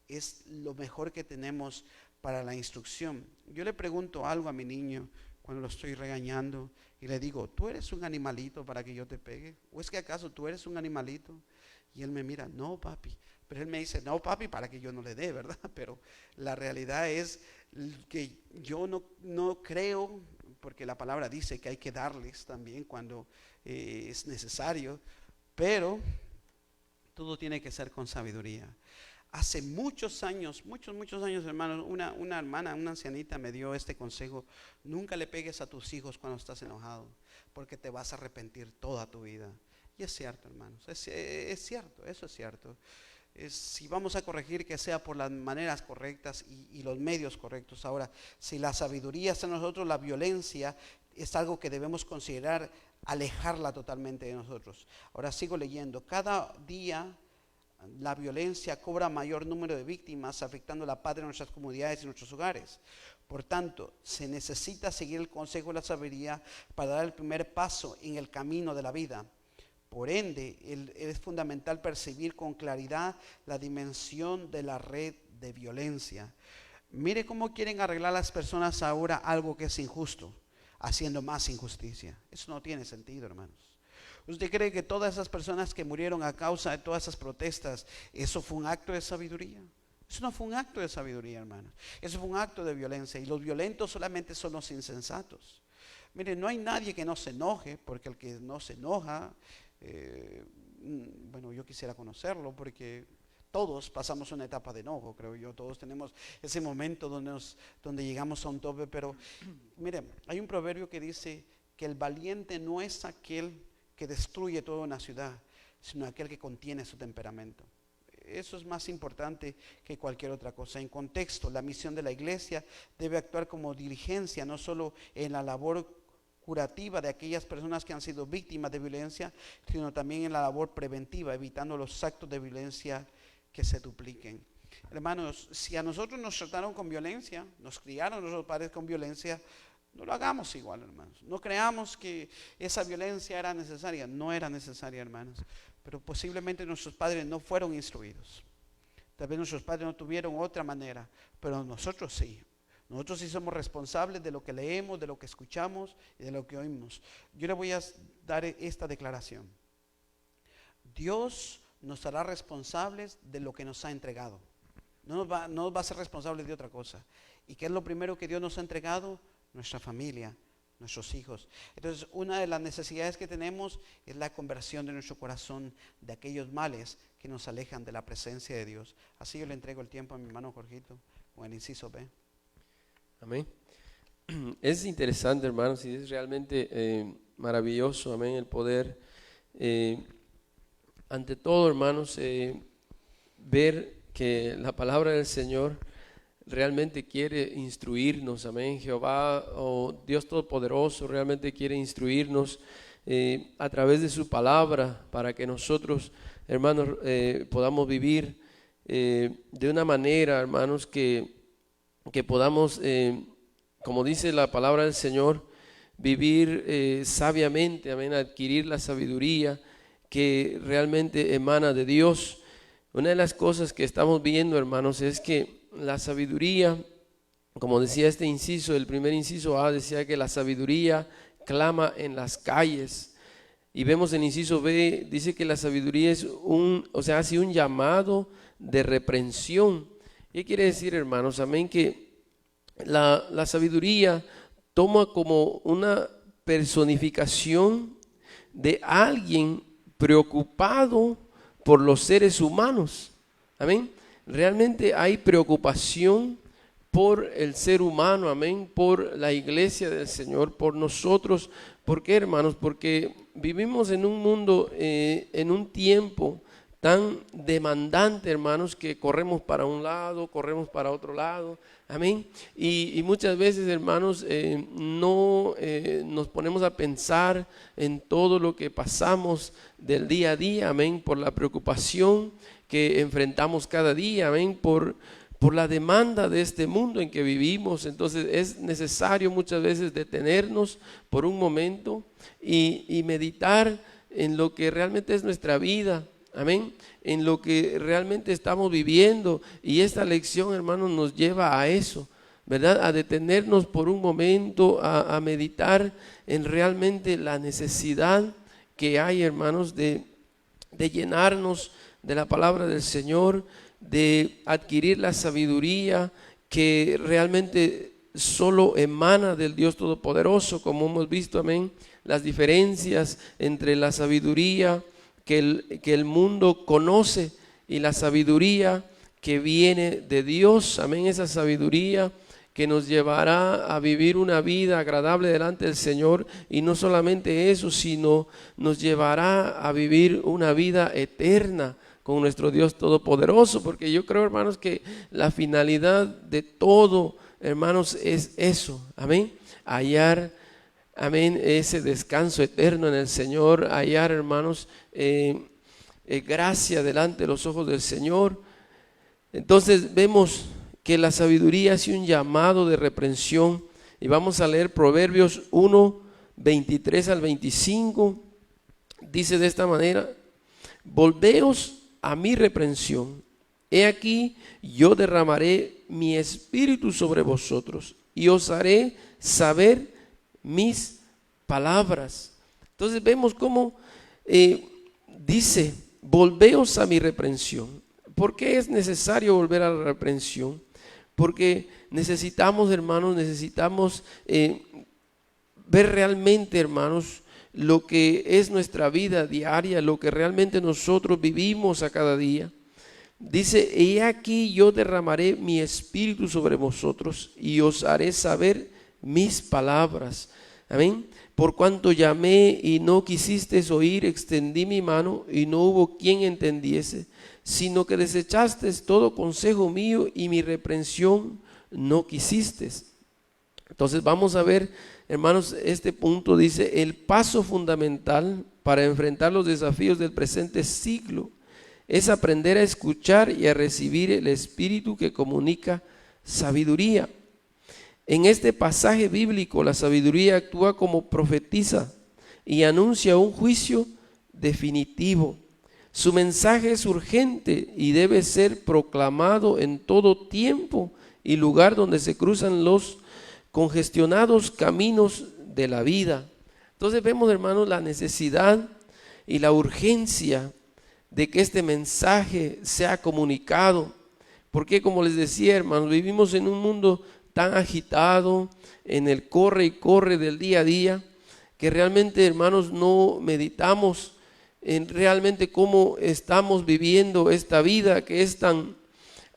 es lo mejor que tenemos para la instrucción. Yo le pregunto algo a mi niño cuando lo estoy regañando y le digo, ¿tú eres un animalito para que yo te pegue? ¿O es que acaso tú eres un animalito? Y él me mira, no papi. Pero él me dice, no papi, para que yo no le dé, ¿verdad? Pero la realidad es que yo no creo, porque la palabra dice que hay que darles también cuando es necesario. Pero todo tiene que ser con sabiduría. Hace muchos años, hermanos, una hermana, una ancianita me dio este consejo: nunca le pegues a tus hijos cuando estás enojado, porque te vas a arrepentir toda tu vida. Y es cierto, hermanos, es cierto, eso es cierto. Si vamos a corregir, que sea por las maneras correctas y los medios correctos. Ahora, si la sabiduría está en nosotros, la violencia es algo que debemos considerar alejarla totalmente de nosotros. Ahora sigo leyendo. Cada día la violencia cobra mayor número de víctimas, afectando la paz de nuestras comunidades y nuestros hogares. Por tanto, se necesita seguir el consejo de la sabiduría para dar el primer paso en el camino de la vida. Por ende, es fundamental percibir con claridad la dimensión de la red de violencia. Mire cómo quieren arreglar las personas ahora algo que es injusto, haciendo más injusticia. Eso no tiene sentido, hermanos. ¿Usted cree que todas esas personas que murieron a causa de todas esas protestas, eso fue un acto de sabiduría? Eso no fue un acto de sabiduría, hermanos. Eso fue un acto de violencia. Y los violentos solamente son los insensatos. Mire, no hay nadie que no se enoje, porque el que no se enoja, bueno, yo quisiera conocerlo, porque todos pasamos una etapa de enojo, creo yo. Todos tenemos ese momento donde llegamos a un tope. Pero mire, hay un proverbio que dice que el valiente no es aquel que destruye toda una ciudad, sino aquel que contiene su temperamento. Eso es más importante que cualquier otra cosa. En contexto, la misión de la iglesia debe actuar como diligencia, no solo en la labor curativa de aquellas personas que han sido víctimas de violencia, sino también en la labor preventiva, evitando los actos de violencia que se dupliquen. Hermanos, si a nosotros nos trataron con violencia, nos criaron nuestros padres con violencia, no lo hagamos igual, hermanos. No creamos que esa violencia era necesaria. No era necesaria, hermanos. Pero posiblemente nuestros padres no fueron instruidos. Tal vez nuestros padres no tuvieron otra manera, pero nosotros sí. Nosotros sí somos responsables de lo que leemos, de lo que escuchamos y de lo que oímos. Yo le voy a dar esta declaración. Dios nos hará responsables de lo que nos ha entregado. No nos va a ser responsables de otra cosa. ¿Y qué es lo primero que Dios nos ha entregado? Nuestra familia, nuestros hijos. Entonces, una de las necesidades que tenemos es la conversión de nuestro corazón de aquellos males que nos alejan de la presencia de Dios. Así yo le entrego el tiempo a mi hermano Jorgito con el inciso B. Amén. Es interesante, hermanos, y es realmente maravilloso, amén, el poder, ante todo, hermanos, ver que la palabra del Señor realmente quiere instruirnos, amén. Jehová, Dios Todopoderoso, realmente quiere instruirnos a través de su palabra, para que nosotros, hermanos, podamos vivir de una manera, hermanos, que podamos, como dice la palabra del Señor, vivir sabiamente, amén, adquirir la sabiduría que realmente emana de Dios. Una de las cosas que estamos viendo, hermanos, es que la sabiduría, como decía este inciso, el primer inciso A, decía que la sabiduría clama en las calles. Y vemos en inciso B, dice que la sabiduría es hace un llamado de reprensión. ¿Qué quiere decir, hermanos? Amén, que la sabiduría toma como una personificación de alguien preocupado por los seres humanos. Amén. Realmente hay preocupación por el ser humano, amén, por la iglesia del Señor, por nosotros. ¿Por qué, hermanos? Porque vivimos en un mundo, en un tiempo tan demandante, hermanos, que corremos para un lado, corremos para otro lado, amén. Y muchas veces, hermanos, no nos ponemos a pensar en todo lo que pasamos del día a día, amén, por la preocupación que enfrentamos cada día, amén, por la demanda de este mundo en que vivimos. Entonces es necesario muchas veces detenernos por un momento y meditar en lo que realmente es nuestra vida, amén, en lo que realmente estamos viviendo. Y esta lección, hermanos, nos lleva a eso, ¿verdad? A detenernos por un momento, a meditar en realmente la necesidad que hay, hermanos, de llenarnos de la palabra del Señor, de adquirir la sabiduría que realmente solo emana del Dios Todopoderoso, como hemos visto, amén, las diferencias entre la sabiduría que el mundo conoce y la sabiduría que viene de Dios, amén, esa sabiduría que nos llevará a vivir una vida agradable delante del Señor, y no solamente eso, sino nos llevará a vivir una vida eterna con nuestro Dios Todopoderoso, porque yo creo, hermanos, que la finalidad de todo, hermanos, es eso, amén, hallar, amén, ese descanso eterno en el Señor, hallar, hermanos, gracia delante de los ojos del Señor. Entonces vemos que la sabiduría hace un llamado de reprensión, y vamos a leer Proverbios 1, 23 al 25, dice de esta manera: volveos a mi reprensión, he aquí yo derramaré mi espíritu sobre vosotros y os haré saber mis palabras. Entonces vemos cómo dice: volveos a mi reprensión. ¿Por qué es necesario volver a la reprensión? Porque necesitamos, hermanos, ver realmente, hermanos, lo que es nuestra vida diaria, lo que realmente nosotros vivimos a cada día. Dice: he aquí yo derramaré mi espíritu sobre vosotros y os haré saber mis palabras. Amén. Por cuanto llamé y no quisisteis oír, extendí mi mano y no hubo quien entendiese, sino que desechasteis todo consejo mío y mi reprensión no quisisteis. Entonces vamos a ver, hermanos, este punto dice: el paso fundamental para enfrentar los desafíos del presente siglo es aprender a escuchar y a recibir el Espíritu que comunica sabiduría. En este pasaje bíblico, la sabiduría actúa como profetiza y anuncia un juicio definitivo. Su mensaje es urgente y debe ser proclamado en todo tiempo y lugar donde se cruzan los congestionados caminos de la vida. Entonces vemos, hermanos, la necesidad y la urgencia de que este mensaje sea comunicado, porque, como les decía, hermanos, vivimos en un mundo tan agitado, en el corre y corre del día a día, que realmente, hermanos, no meditamos en realmente cómo estamos viviendo esta vida, que es tan,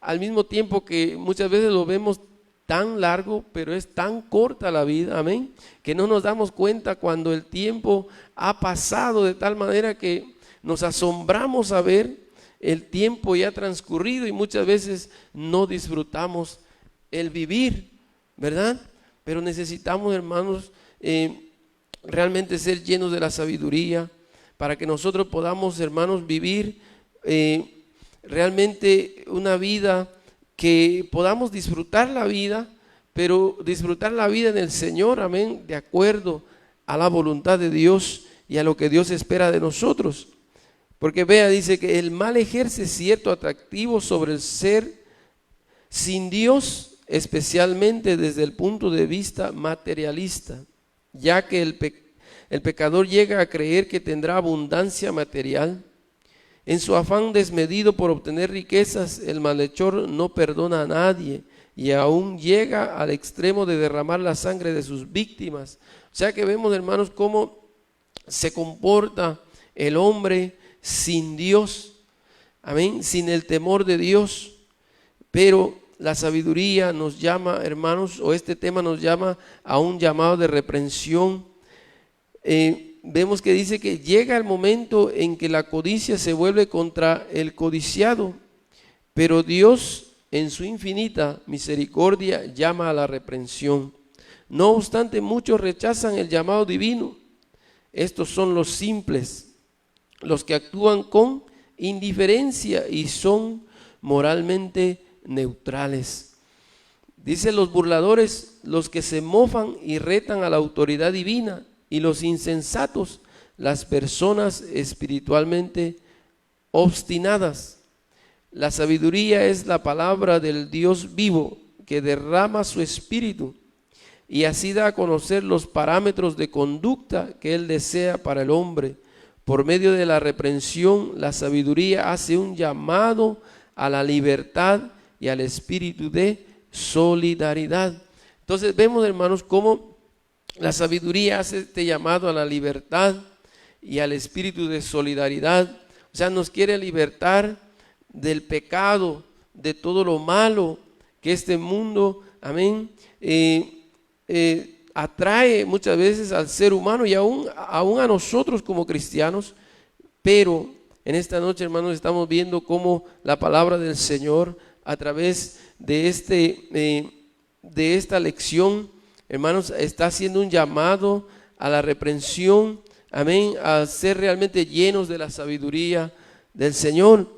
al mismo tiempo que muchas veces lo vemos tan largo, pero es tan corta la vida, amén, que no nos damos cuenta cuando el tiempo ha pasado de tal manera que nos asombramos a ver el tiempo ya transcurrido, y muchas veces no disfrutamos el vivir, ¿verdad? Pero necesitamos, hermanos, realmente ser llenos de la sabiduría para que nosotros podamos, hermanos, vivir realmente una vida que podamos disfrutar la vida, pero disfrutar la vida en el Señor, amén, de acuerdo a la voluntad de Dios y a lo que Dios espera de nosotros. Porque vea, dice que el mal ejerce cierto atractivo sobre el ser sin Dios, especialmente desde el punto de vista materialista, ya que el pecador llega a creer que tendrá abundancia material. En su afán desmedido por obtener riquezas, el malhechor no perdona a nadie y aún llega al extremo de derramar la sangre de sus víctimas. O sea que vemos, hermanos, cómo se comporta el hombre sin Dios, amén, sin el temor de Dios. Pero la sabiduría nos llama, hermanos, o este tema nos llama a un llamado de reprensión. Vemos que dice que llega el momento en que la codicia se vuelve contra el codiciado, pero Dios en su infinita misericordia llama a la reprensión. No obstante, muchos rechazan el llamado divino. Estos son los simples, los que actúan con indiferencia y son moralmente neutrales. Dice: los burladores, los que se mofan y retan a la autoridad divina, y los insensatos, las personas espiritualmente obstinadas. La sabiduría es la palabra del Dios vivo que derrama su espíritu y así da a conocer los parámetros de conducta que Él desea para el hombre. Por medio de la reprensión, la sabiduría hace un llamado a la libertad y al espíritu de solidaridad. Entonces vemos, hermanos, cómo la sabiduría hace este llamado a la libertad y al espíritu de solidaridad. O sea, nos quiere libertar del pecado, de todo lo malo que este mundo, amén, atrae muchas veces al ser humano y aún a nosotros como cristianos. Pero en esta noche, hermanos, estamos viendo cómo la palabra del Señor a través de esta lección, hermanos, está haciendo un llamado a la reprensión, amén, a ser realmente llenos de la sabiduría del Señor.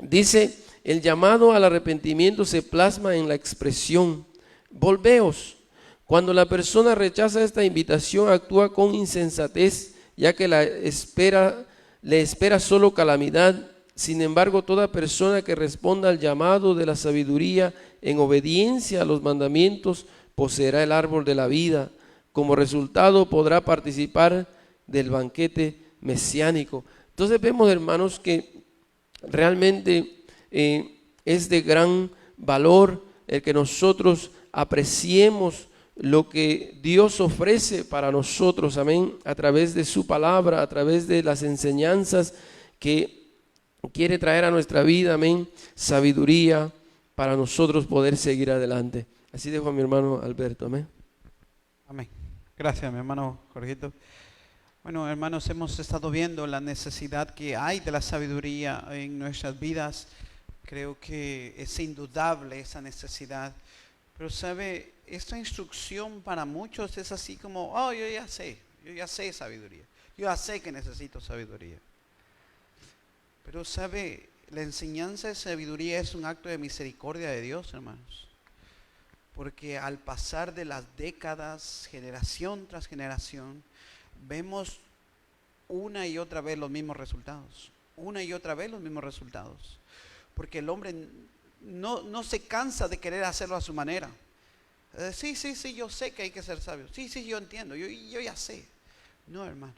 Dice: el llamado al arrepentimiento se plasma en la expresión: volveos. Cuando la persona rechaza esta invitación, actúa con insensatez, ya que le espera solo calamidad. Sin embargo, toda persona que responda al llamado de la sabiduría en obediencia a los mandamientos poseerá el árbol de la vida. Como resultado, podrá participar del banquete mesiánico. Entonces vemos, hermanos, que realmente es de gran valor el que nosotros apreciemos lo que Dios ofrece para nosotros, amén, a través de su palabra, a través de las enseñanzas que quiere traer a nuestra vida, amén, sabiduría para nosotros poder seguir adelante. Así dejo a mi hermano Alberto, amén. Amén. Gracias, mi hermano Jorgito. Bueno, hermanos, hemos estado viendo la necesidad que hay de la sabiduría en nuestras vidas. Creo que es indudable esa necesidad. Pero sabe, esta instrucción para muchos es así como: oh, yo ya sé sabiduría. Yo ya sé que necesito sabiduría. Pero sabe, la enseñanza de sabiduría es un acto de misericordia de Dios, hermanos. Porque al pasar de las décadas, generación tras generación, vemos una y otra vez los mismos resultados. Una y otra vez los mismos resultados. Porque el hombre no se cansa de querer hacerlo a su manera. Sí, yo sé que hay que ser sabio. Sí, yo entiendo, yo ya sé. No, hermanos.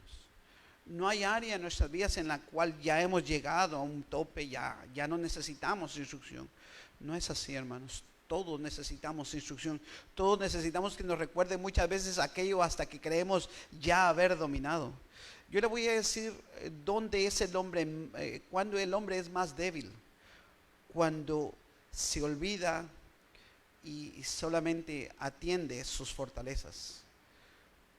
No hay área en nuestras vidas en la cual ya hemos llegado a un tope, ya no necesitamos instrucción. No es así, hermanos. Todos necesitamos instrucción. Todos necesitamos que nos recuerde muchas veces aquello hasta que creemos ya haber dominado. Yo le voy a decir dónde es el hombre, cuando el hombre es más débil. Cuando se olvida y solamente atiende sus fortalezas.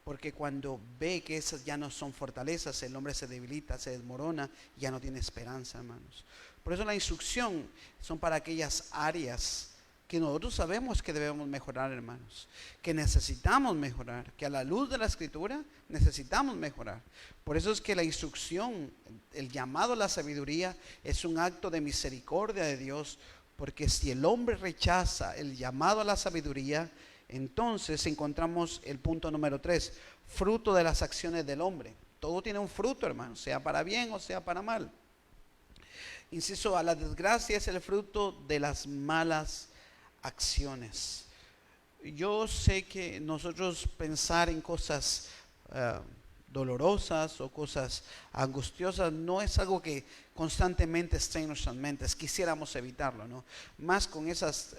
Porque cuando ve que esas ya no son fortalezas, el hombre se debilita, se desmorona, ya no tiene esperanza, hermanos. Por eso la instrucción son para aquellas áreas que nosotros sabemos que debemos mejorar, hermanos, que necesitamos mejorar, que a la luz de la Escritura necesitamos mejorar. Por eso es que la instrucción, el llamado a la sabiduría, es un acto de misericordia de Dios, porque si el hombre rechaza el llamado a la sabiduría, entonces encontramos el punto número 3, fruto de las acciones del hombre. Todo tiene un fruto, hermanos, sea para bien o sea para mal. Inciso A, la desgracia es el fruto de las malas acciones. Yo sé que nosotros pensar en cosas dolorosas o cosas angustiosas no es algo que constantemente esté en nuestras mentes. Quisiéramos evitarlo, ¿no? Más con esas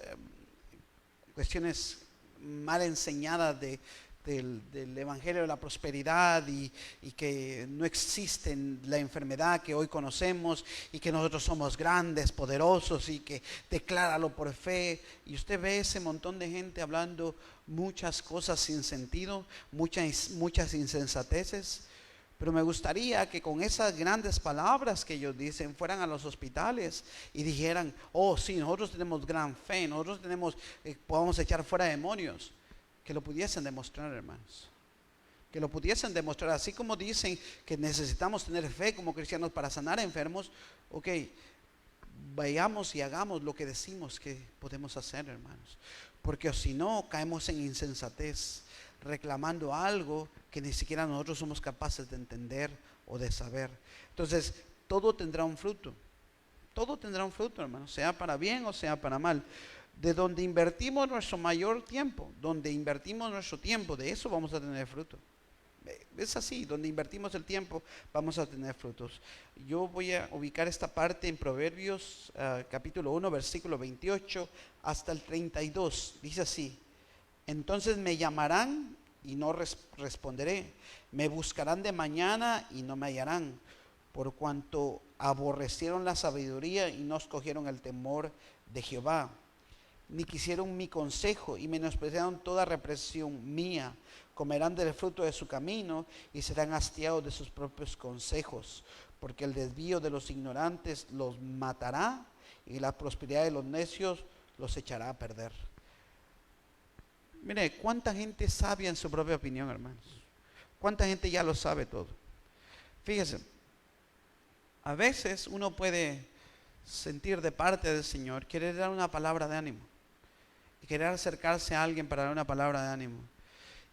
cuestiones mal enseñadas del Evangelio de la prosperidad y que no existe la enfermedad que hoy conocemos y que nosotros somos grandes, poderosos y que decláralo por fe. Y usted ve ese montón de gente hablando muchas cosas sin sentido, muchas insensateces. Pero me gustaría que con esas grandes palabras que ellos dicen fueran a los hospitales y dijeran: oh sí, nosotros tenemos gran fe, nosotros podemos echar fuera demonios. Que lo pudiesen demostrar, hermanos. Que lo pudiesen demostrar. Así como dicen que necesitamos tener fe como cristianos para sanar enfermos. Ok, vayamos y hagamos lo que decimos que podemos hacer, hermanos. Porque si no, caemos en insensatez, reclamando algo que ni siquiera nosotros somos capaces de entender o de saber. Entonces, todo tendrá un fruto. Todo tendrá un fruto, hermanos, sea para bien o sea para mal. De donde invertimos nuestro mayor tiempo, donde invertimos nuestro tiempo, de eso vamos a tener fruto. Es así, donde invertimos el tiempo vamos a tener frutos. Yo voy a ubicar esta parte en Proverbios capítulo 1, versículo 28 hasta el 32. Dice así: entonces me llamarán y no responderé, me buscarán de mañana y no me hallarán, por cuanto aborrecieron la sabiduría y no escogieron el temor de Jehová, ni quisieron mi consejo y menospreciaron toda represión mía. Comerán del fruto de su camino y serán hastiados de sus propios consejos, porque el desvío de los ignorantes los matará y la prosperidad de los necios los echará a perder. Mire, cuánta gente sabia en su propia opinión, hermanos. Cuánta gente ya lo sabe todo. Fíjese, a veces uno puede sentir de parte del Señor, querer dar una palabra de ánimo y querer acercarse a alguien para dar una palabra de ánimo.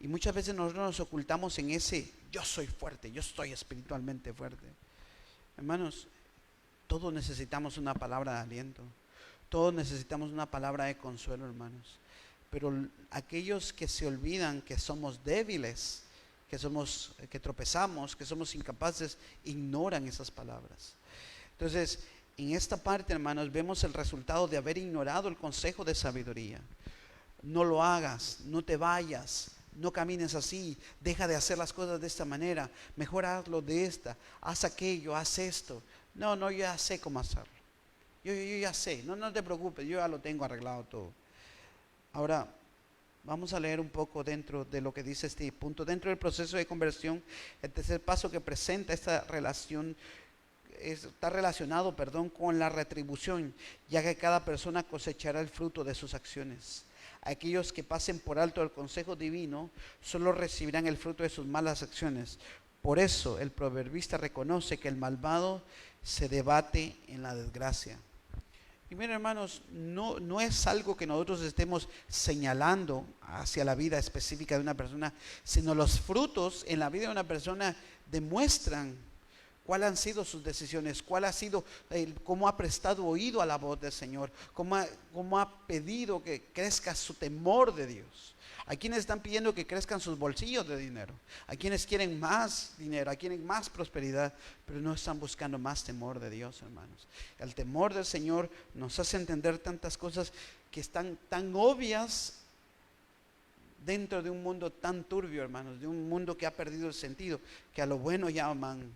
Y muchas veces nosotros nos ocultamos en ese: yo soy fuerte, yo estoy espiritualmente fuerte. Hermanos, todos necesitamos una palabra de aliento. Todos necesitamos una palabra de consuelo, hermanos. Pero aquellos que se olvidan que somos débiles, que tropezamos, que somos incapaces, ignoran esas palabras. Entonces, en esta parte, hermanos, vemos el resultado de haber ignorado el consejo de sabiduría. No lo hagas, no te vayas, no camines así, deja de hacer las cosas de esta manera, mejor hazlo de esta, haz aquello, haz esto. No, yo ya sé cómo hacerlo. Yo ya sé, no te preocupes, yo ya lo tengo arreglado todo. Ahora, vamos a leer un poco dentro de lo que dice este punto. Dentro del proceso de conversión, el tercer paso que presenta esta relación está relacionado, con la retribución, ya que cada persona cosechará el fruto de sus acciones. Aquellos que pasen por alto el consejo divino solo recibirán el fruto de sus malas acciones. Por eso el proverbista reconoce que el malvado se debate en la desgracia. Y miren, hermanos, no es algo que nosotros estemos señalando hacia la vida específica de una persona, sino los frutos en la vida de una persona demuestran cuáles han sido sus decisiones, cómo ha prestado oído a la voz del Señor, cómo ha pedido que crezca su temor de Dios. Hay quienes están pidiendo que crezcan sus bolsillos de dinero, hay quienes quieren más dinero, hay quienes más prosperidad, pero no están buscando más temor de Dios, hermanos. El temor del Señor nos hace entender tantas cosas que están tan obvias dentro de un mundo tan turbio, hermanos, de un mundo que ha perdido el sentido, que a lo bueno llaman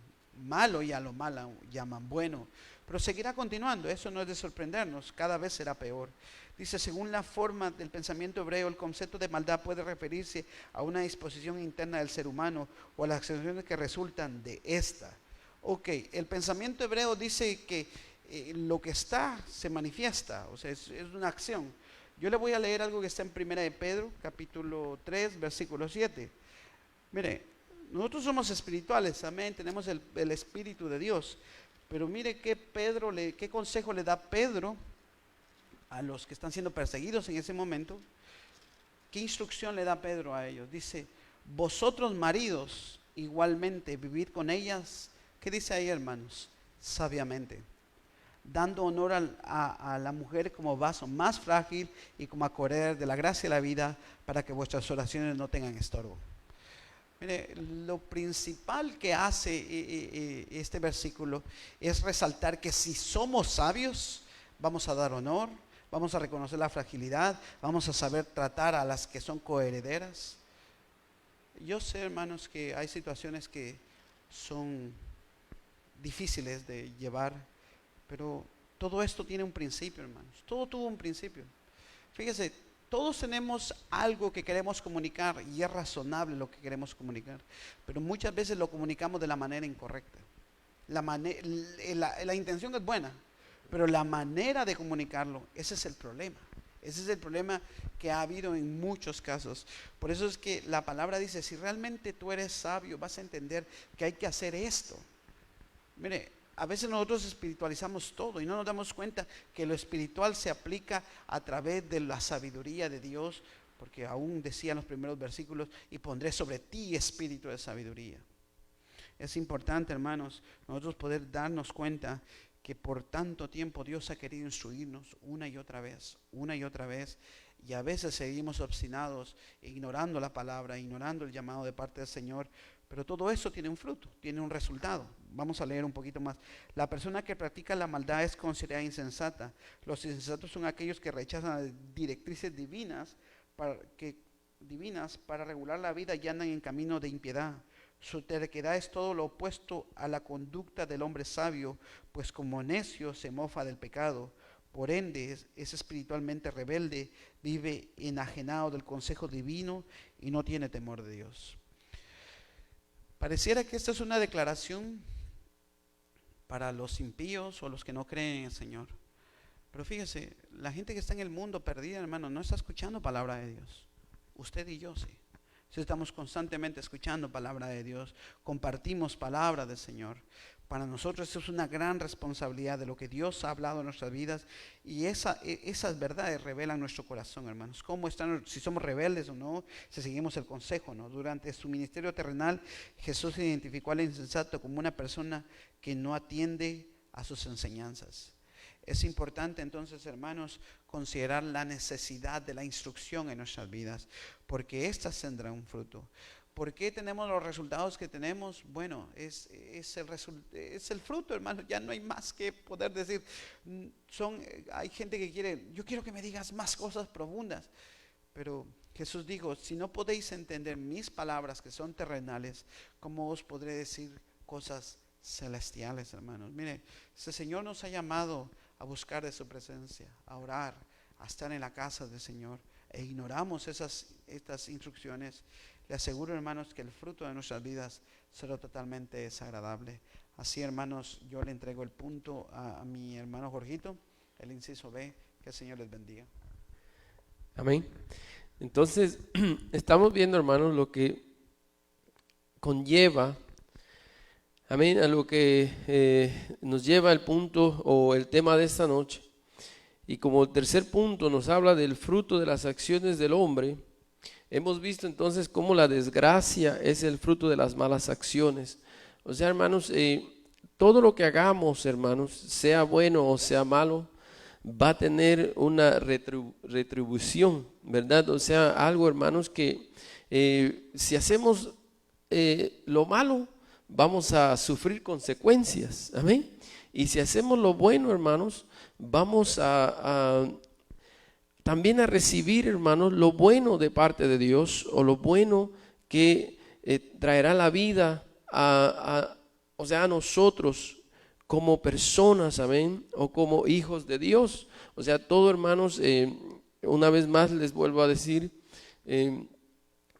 malo y a lo malo llaman bueno. Pero seguirá continuando, eso no es de sorprendernos, cada vez será peor. Dice: según la forma del pensamiento hebreo, el concepto de maldad puede referirse a una disposición interna del ser humano o a las acciones que resultan de esta. Ok, el pensamiento hebreo dice que lo que está se manifiesta, o sea, es una acción. Yo le voy a leer algo que está en 1 de Pedro, capítulo 3, versículo 7. Mire, nosotros somos espirituales, amén, tenemos el Espíritu de Dios. Pero mire qué consejo le da Pedro a los que están siendo perseguidos en ese momento. ¿Qué instrucción le da Pedro a ellos? Dice: vosotros maridos igualmente vivid con ellas. ¿Qué dice ahí, hermanos? Sabiamente, dando honor a la mujer como vaso más frágil y como acorde de la gracia de la vida, para que vuestras oraciones no tengan estorbo. Mire, lo principal que hace este versículo es resaltar que si somos sabios, vamos a dar honor, vamos a reconocer la fragilidad, vamos a saber tratar a las que son coherederas. Yo sé, hermanos, que hay situaciones que son difíciles de llevar, pero todo esto tiene un principio, hermanos. Todo tuvo un principio. Fíjese, todos tenemos algo que queremos comunicar y es razonable lo que queremos comunicar, pero muchas veces lo comunicamos de la manera incorrecta. La intención es buena, pero la manera de comunicarlo, ese es el problema. Ese es el problema que ha habido en muchos casos. Por eso es que la palabra dice, si realmente tú eres sabio, vas a entender que hay que hacer esto. Mire, a veces nosotros espiritualizamos todo y no nos damos cuenta que lo espiritual se aplica a través de la sabiduría de Dios, porque aún decía en los primeros versículos, y pondré sobre ti espíritu de sabiduría. Es importante, hermanos, nosotros poder darnos cuenta que por tanto tiempo Dios ha querido instruirnos una y otra vez, y a veces seguimos obstinados, ignorando la palabra, ignorando el llamado de parte del Señor, pero todo eso tiene un fruto, tiene un resultado. Vamos a leer un poquito más. La persona que practica la maldad es considerada insensata. Los insensatos son aquellos que rechazan las directrices divinas para regular la vida y andan en camino de impiedad. Su terquedad es todo lo opuesto a la conducta del hombre sabio, pues como necio se mofa del pecado. Por ende, es espiritualmente rebelde, vive enajenado del consejo divino y no tiene temor de Dios. Pareciera que esta es una declaración para los impíos o los que no creen en el Señor. Pero fíjese, la gente que está en el mundo perdida, hermano, no está escuchando palabra de Dios. Usted y yo sí. Si estamos constantemente escuchando palabra de Dios, compartimos palabra del Señor. Para nosotros eso es una gran responsabilidad de lo que Dios ha hablado en nuestras vidas, y esas verdades revelan nuestro corazón, hermanos. Cómo están, si somos rebeldes o no, si seguimos el consejo, ¿no? Durante su ministerio terrenal, Jesús identificó al insensato como una persona que no atiende a sus enseñanzas. Es importante entonces, hermanos, considerar la necesidad de la instrucción en nuestras vidas, porque éstas tendrán un fruto. ¿Por qué tenemos los resultados que tenemos? Bueno, es el fruto, hermano. Ya no hay más que poder decir. Hay gente que quiere, yo quiero que me digas más cosas profundas. Pero Jesús dijo, si no podéis entender mis palabras que son terrenales, ¿cómo os podré decir cosas celestiales, hermanos? Mire, el Señor nos ha llamado a buscar de su presencia, a orar, a estar en la casa del Señor, e ignoramos estas instrucciones. Le aseguro, hermanos, que el fruto de nuestras vidas será totalmente desagradable. Así, hermanos, yo le entrego el punto a mi hermano Jorgito, el inciso B. Que el Señor les bendiga. Amén. Entonces, estamos viendo, hermanos, lo que conlleva, amén, a lo que nos lleva el punto o el tema de esta noche. Y como tercer punto nos habla del fruto de las acciones del hombre. Hemos visto entonces cómo la desgracia es el fruto de las malas acciones. O sea, hermanos, todo lo que hagamos, hermanos, sea bueno o sea malo, va a tener una retribución, ¿verdad? O sea, algo, hermanos, que si hacemos lo malo, vamos a sufrir consecuencias. Amén. Y si hacemos lo bueno, hermanos, vamos también a recibir, hermanos, lo bueno de parte de Dios, o lo bueno que traerá la vida a nosotros como personas, amén, o como hijos de Dios. O sea, todo, hermanos, una vez más les vuelvo a decir,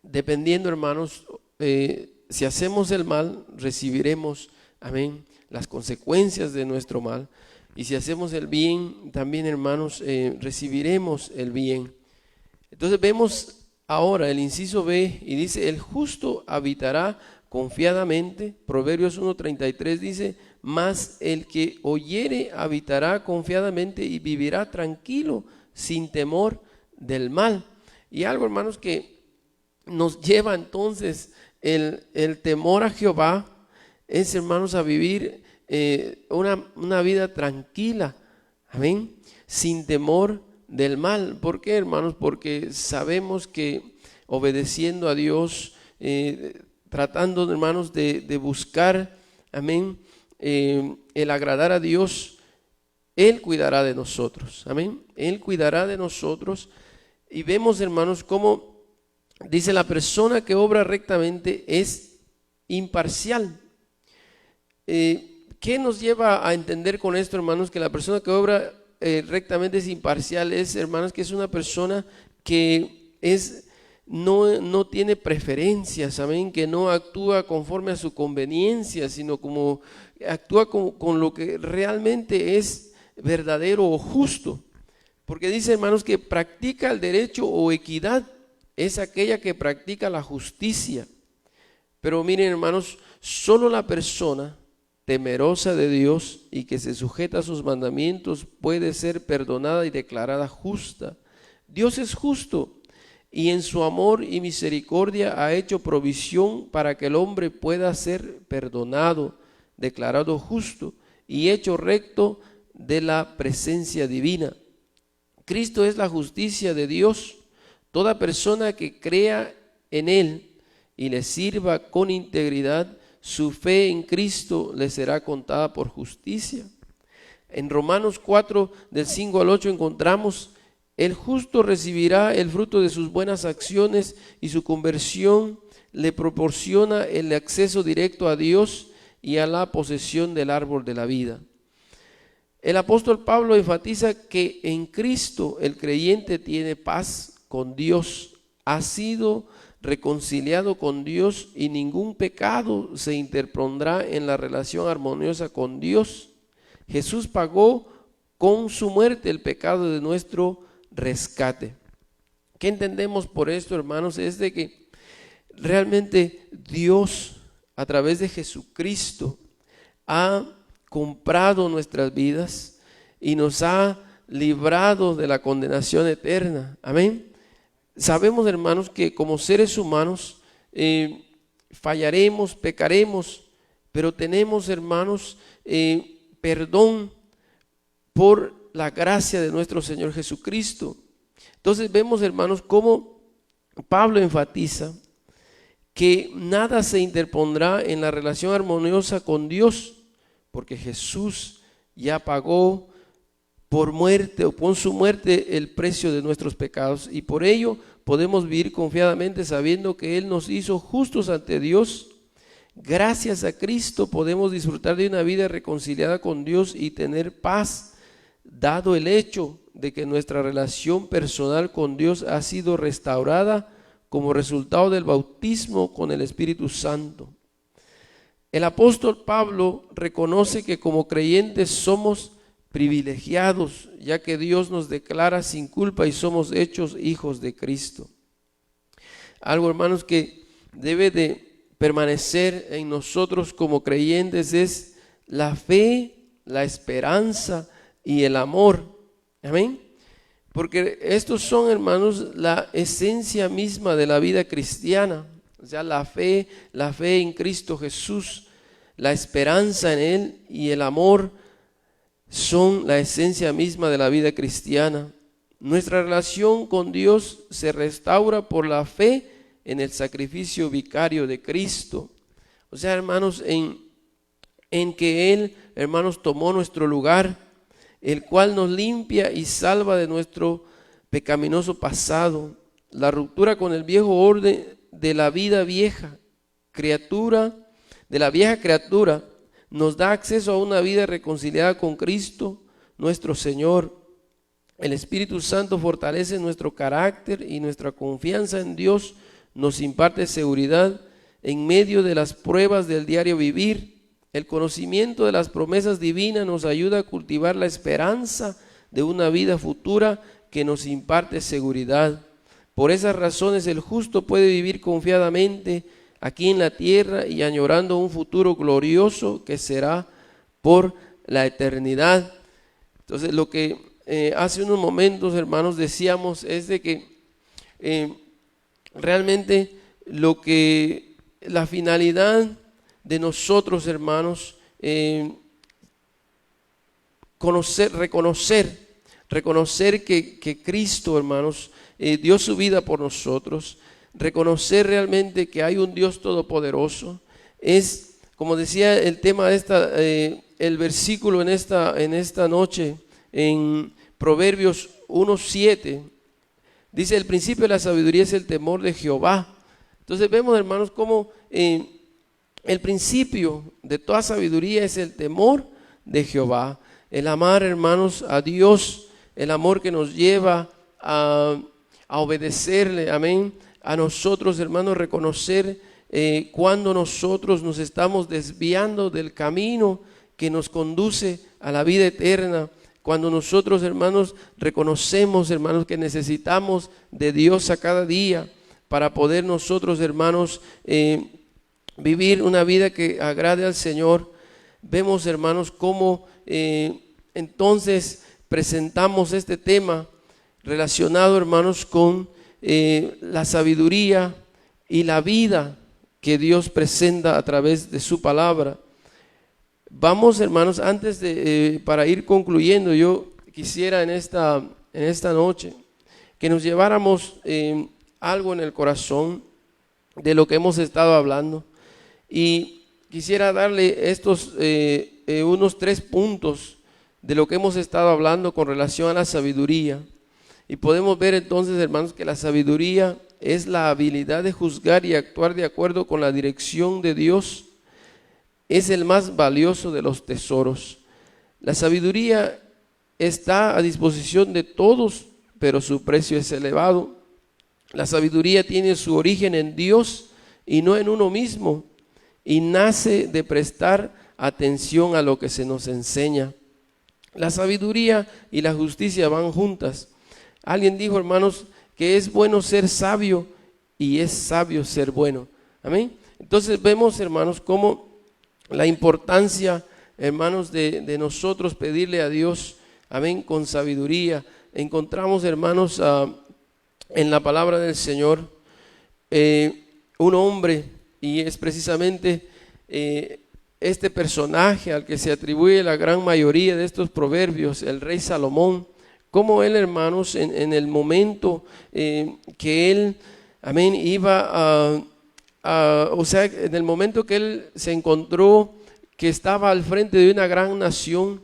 dependiendo, hermanos, si hacemos el mal, recibiremos, amén, las consecuencias de nuestro mal. Y si hacemos el bien, también, hermanos, recibiremos el bien. Entonces vemos ahora el inciso B y dice, el justo habitará confiadamente. Proverbios 1:33 dice, mas el que oyere habitará confiadamente y vivirá tranquilo, sin temor del mal. Y algo, hermanos, que nos lleva entonces el temor a Jehová es, hermanos, a vivir una vida tranquila, amén, sin temor del mal. ¿Por qué, hermanos? Porque sabemos que obedeciendo a Dios, tratando, hermanos, de buscar, amén, el agradar a Dios, Él cuidará de nosotros. Amén. Él cuidará de nosotros. Y vemos, hermanos, cómo dice la persona que obra rectamente es imparcial. ¿Qué nos lleva a entender con esto, hermanos? Que la persona que obra rectamente es imparcial. Es, hermanos, que es una persona que no tiene preferencias, amén, que no actúa conforme a su conveniencia, sino como actúa con lo que realmente es verdadero o justo. Porque dice, hermanos, que practica el derecho o equidad es aquella que practica la justicia. Pero miren, hermanos, solo la persona temerosa de Dios y que se sujeta a sus mandamientos puede ser perdonada y declarada justa. Dios es justo y en su amor y misericordia ha hecho provisión para que el hombre pueda ser perdonado, declarado justo y hecho recto de la presencia divina. Cristo es la justicia de Dios. Toda persona que crea en Él y le sirva con integridad, su fe en Cristo le será contada por justicia. En Romanos 4, del 5 al 8 encontramos: el justo recibirá el fruto de sus buenas acciones y su conversión le proporciona el acceso directo a Dios y a la posesión del árbol de la vida. El apóstol Pablo enfatiza que en Cristo el creyente tiene paz con Dios, ha sido reconciliado con Dios y ningún pecado se interpondrá en la relación armoniosa con Dios. Jesús pagó con su muerte el pecado de nuestro rescate. ¿Qué entendemos por esto, hermanos? Es de que realmente Dios, a través de Jesucristo, ha comprado nuestras vidas y nos ha librado de la condenación eterna. Amén. Sabemos, hermanos, que como seres humanos fallaremos, pecaremos, pero tenemos, hermanos, perdón por la gracia de nuestro Señor Jesucristo. Entonces vemos, hermanos, cómo Pablo enfatiza que nada se interpondrá en la relación armoniosa con Dios, porque Jesús ya pagó por muerte o con su muerte el precio de nuestros pecados, y por ello podemos vivir confiadamente sabiendo que Él nos hizo justos ante Dios. Gracias a Cristo podemos disfrutar de una vida reconciliada con Dios y tener paz, dado el hecho de que nuestra relación personal con Dios ha sido restaurada como resultado del bautismo con el Espíritu Santo. El apóstol Pablo reconoce que como creyentes somos privilegiados, ya que Dios nos declara sin culpa y somos hechos hijos de Cristo. Algo, hermanos, que debe de permanecer en nosotros como creyentes es la fe, la esperanza y el amor. Amén. Porque estos son, hermanos, la esencia misma de la vida cristiana. O sea, la fe en Cristo Jesús, la esperanza en Él y el amor son la esencia misma de la vida cristiana. Nuestra relación con Dios se restaura por la fe en el sacrificio vicario de Cristo. O sea, hermanos, en que Él, hermanos, tomó nuestro lugar, el cual nos limpia y salva de nuestro pecaminoso pasado. La ruptura con el viejo orden de la vida vieja, de la vieja criatura, nos da acceso a una vida reconciliada con Cristo, nuestro Señor. El Espíritu Santo fortalece nuestro carácter y nuestra confianza en Dios nos imparte seguridad en medio de las pruebas del diario vivir. El conocimiento de las promesas divinas nos ayuda a cultivar la esperanza de una vida futura que nos imparte seguridad. Por esas razones el justo puede vivir confiadamente aquí en la tierra y añorando un futuro glorioso que será por la eternidad. Entonces, lo que hace unos momentos, hermanos, decíamos es de que realmente la finalidad de nosotros, hermanos, reconocer que Cristo, hermanos, dio su vida por nosotros, reconocer realmente que hay un Dios todopoderoso, es, como decía el tema de el versículo en esta noche, en Proverbios 1:7. Dice: el principio de la sabiduría es el temor de Jehová. Entonces vemos, hermanos, cómo el principio de toda sabiduría es el temor de Jehová. El amar, hermanos, a Dios, el amor que nos lleva a obedecerle, amén. A nosotros, hermanos, reconocer cuando nosotros nos estamos desviando del camino que nos conduce a la vida eterna. Cuando nosotros, hermanos, reconocemos, hermanos, que necesitamos de Dios a cada día para poder nosotros, hermanos, vivir una vida que agrade al Señor. Vemos, hermanos, cómo entonces presentamos este tema relacionado, hermanos, con la sabiduría y la vida que Dios presenta a través de su palabra. Vamos, hermanos, antes de para ir concluyendo, yo quisiera en esta noche que nos lleváramos algo en el corazón de lo que hemos estado hablando, y quisiera darle estos unos 3 puntos de lo que hemos estado hablando con relación a la sabiduría. Y podemos ver entonces, hermanos, que la sabiduría es la habilidad de juzgar y actuar de acuerdo con la dirección de Dios. Es el más valioso de los tesoros. La sabiduría está a disposición de todos, pero su precio es elevado. La sabiduría tiene su origen en Dios y no en uno mismo, y nace de prestar atención a lo que se nos enseña. La sabiduría y la justicia van juntas. Alguien dijo, hermanos, que es bueno ser sabio y es sabio ser bueno. Amén. Entonces vemos, hermanos, cómo la importancia, hermanos, de nosotros pedirle a Dios, amén, con sabiduría. Encontramos, hermanos, en la palabra del Señor un hombre, y es precisamente este personaje al que se atribuye la gran mayoría de estos proverbios, el rey Salomón. Como él, hermanos, en el momento que él, amén, iba o sea, en el momento que él se encontró que estaba al frente de una gran nación,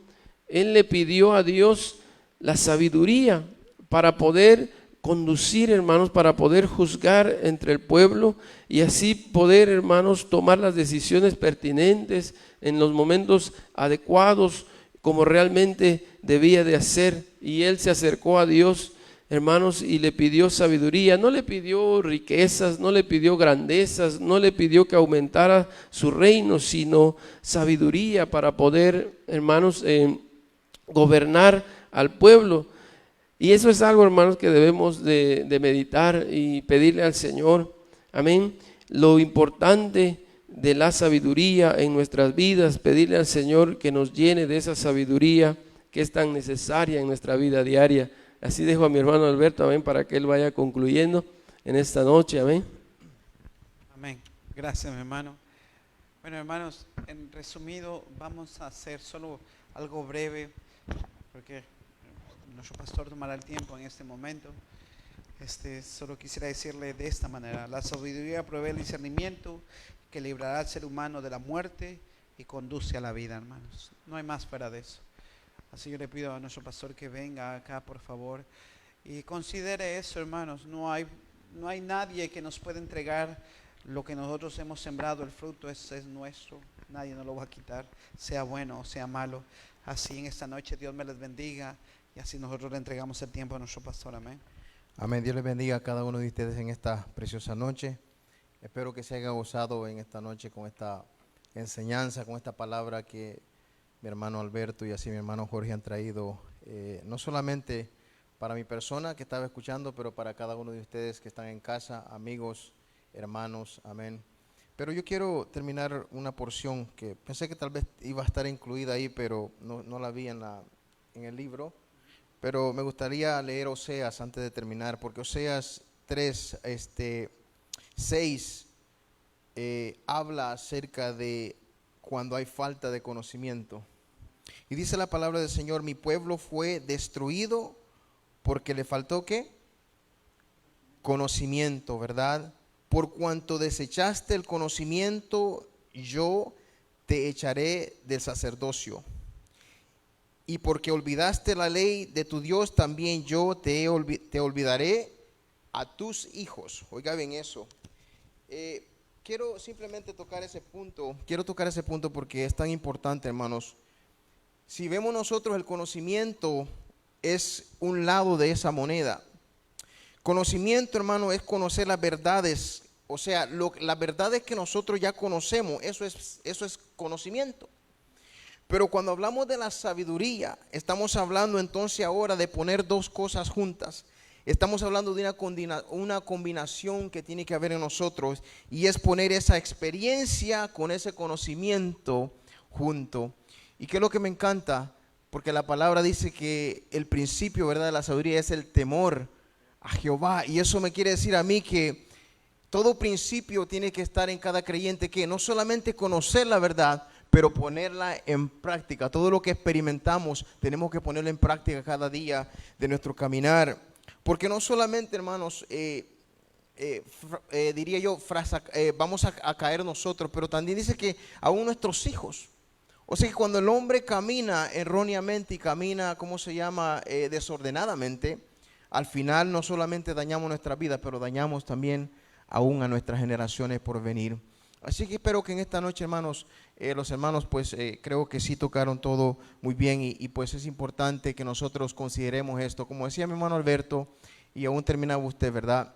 él le pidió a Dios la sabiduría para poder conducir, hermanos, para poder juzgar entre el pueblo y así poder, hermanos, tomar las decisiones pertinentes en los momentos adecuados, como realmente debía de hacer. Y él se acercó a Dios, hermanos, y le pidió sabiduría. No le pidió riquezas, no le pidió grandezas, no le pidió que aumentara su reino, sino sabiduría para poder, hermanos, gobernar al pueblo. Y eso es algo, hermanos, que debemos de meditar y pedirle al Señor. Amén. Lo importante de la sabiduría en nuestras vidas, pedirle al Señor que nos llene de esa sabiduría que es tan necesaria en nuestra vida diaria. Así dejo a mi hermano Alberto, amén, para que él vaya concluyendo en esta noche, amén. Amén. Gracias, mi hermano. Bueno, hermanos, en resumido, vamos a hacer solo algo breve, porque nuestro pastor tomará el tiempo en este momento. Solo quisiera decirle de esta manera: la sabiduría provee el discernimiento que librará al ser humano de la muerte y conduce a la vida, hermanos. No hay más fuera de eso. Así yo le pido a nuestro pastor que venga acá, por favor, y considere eso, hermanos. No hay nadie que nos pueda entregar lo que nosotros hemos sembrado. El fruto es nuestro, nadie nos lo va a quitar, sea bueno o sea malo. Así en esta noche Dios me les bendiga, y así nosotros le entregamos el tiempo a nuestro pastor. Amén. Amén. Dios les bendiga a cada uno de ustedes en esta preciosa noche. Espero que se haya gozado en esta noche con esta enseñanza, con esta palabra que mi hermano Alberto y así mi hermano Jorge han traído, no solamente para mi persona que estaba escuchando, pero para cada uno de ustedes que están en casa, amigos, hermanos, amén. Pero yo quiero terminar una porción que pensé que tal vez iba a estar incluida ahí, pero no la vi en el libro. Pero me gustaría leer Oseas antes de terminar, porque Oseas 3:6 habla acerca de cuando hay falta de conocimiento. Y dice la palabra del Señor: mi pueblo fue destruido porque le faltó ¿qué? Conocimiento, ¿verdad? Por cuanto desechaste el conocimiento, yo te echaré del sacerdocio y porque olvidaste la ley de tu Dios, también yo te olvidaré a tus hijos. Oiga bien eso. Quiero simplemente tocar ese punto. Quiero tocar ese punto porque es tan importante, hermanos. Si vemos nosotros, el conocimiento es un lado de esa moneda. Conocimiento, hermano, es conocer las verdades. O sea, las verdades que nosotros ya conocemos, eso es conocimiento. Pero cuando hablamos de la sabiduría, estamos hablando entonces ahora de poner dos cosas juntas. Estamos hablando de una combinación que tiene que haber en nosotros, y es poner esa experiencia con ese conocimiento junto. ¿Y qué es lo que me encanta? Porque la palabra dice que el principio, ¿verdad?, de la sabiduría es el temor a Jehová. Y eso me quiere decir a mí que todo principio tiene que estar en cada creyente, que no solamente conocer la verdad, pero ponerla en práctica. Todo lo que experimentamos tenemos que ponerlo en práctica cada día de nuestro caminar. Porque no solamente, hermanos, diría yo, vamos a caer nosotros, pero también dice que aún nuestros hijos. O sea que cuando el hombre camina erróneamente y camina, desordenadamente, al final no solamente dañamos nuestra vida, pero dañamos también aún a nuestras generaciones por venir. Así que espero que en esta noche, hermanos, los hermanos pues creo que sí tocaron todo muy bien, y pues es importante que nosotros consideremos esto. Como decía mi hermano Alberto, y aún terminaba usted, ¿verdad?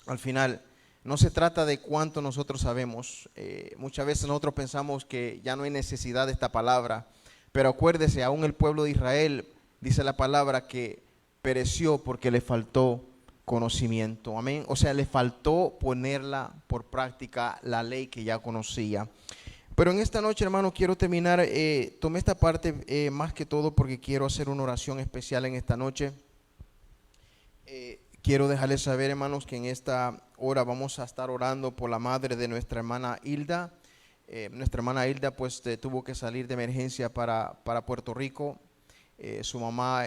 Al final no se trata de cuánto nosotros sabemos. Muchas veces nosotros pensamos que ya no hay necesidad de esta palabra, pero acuérdese, aún el pueblo de Israel, dice la palabra, que pereció porque le faltó conocimiento. Amén. O sea, le faltó ponerla por práctica, la ley que ya conocía. Pero en esta noche, hermano, quiero terminar, tomé esta parte más que todo porque quiero hacer una oración especial en esta noche. Quiero dejarles saber, hermanos, que en esta hora vamos a estar orando por la madre de nuestra hermana Hilda. Nuestra hermana Hilda pues tuvo que salir de emergencia para Puerto Rico. Su mamá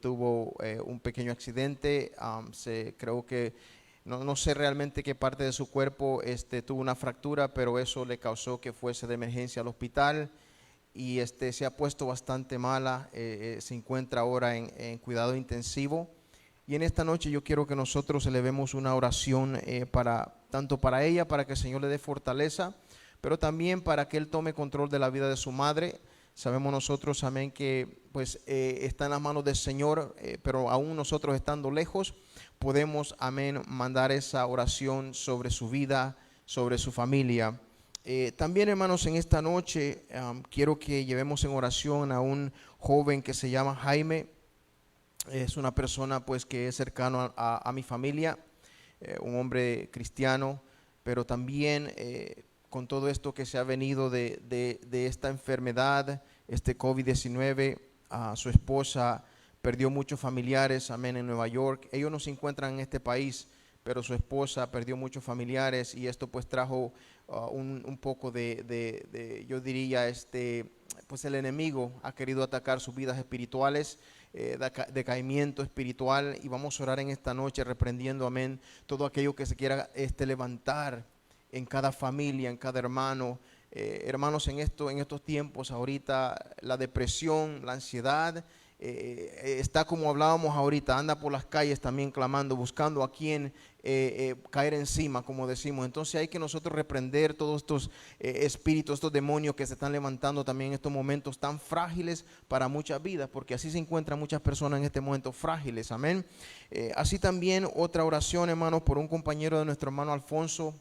tuvo un pequeño accidente. Creo que no sé realmente qué parte de su cuerpo tuvo una fractura, pero eso le causó que fuese de emergencia al hospital, y se ha puesto bastante mala. Se encuentra ahora en cuidado intensivo, y en esta noche yo quiero que nosotros elevemos una oración tanto para ella, para que el Señor le dé fortaleza, pero también para que Él tome control de la vida de su madre. Sabemos nosotros, amén, que pues está en las manos del Señor, pero aún nosotros estando lejos, podemos, amén, mandar esa oración sobre su vida, sobre su familia. También, hermanos, en esta noche quiero que llevemos en oración a un joven que se llama Jaime. Es una persona pues que es cercano a mi familia, un hombre cristiano, pero también con todo esto que se ha venido de esta enfermedad, COVID-19, su esposa perdió muchos familiares, amén, en Nueva York. Ellos no se encuentran en este país, pero su esposa perdió muchos familiares, y esto pues trajo un poco yo diría, pues el enemigo ha querido atacar sus vidas espirituales, decaimiento espiritual, y vamos a orar en esta noche reprendiendo, amén, todo aquello que se quiera levantar en cada familia, en cada hermano. Hermanos, en estos tiempos ahorita, la depresión, la ansiedad, está como hablábamos ahorita, anda por las calles también clamando, buscando a quien caer encima, como decimos. Entonces hay que nosotros reprender todos estos espíritus, estos demonios que se están levantando también en estos momentos tan frágiles para muchas vidas, porque así se encuentran muchas personas en este momento frágiles, amén. Así también otra oración, hermanos, por un compañero de nuestro hermano Alfonso.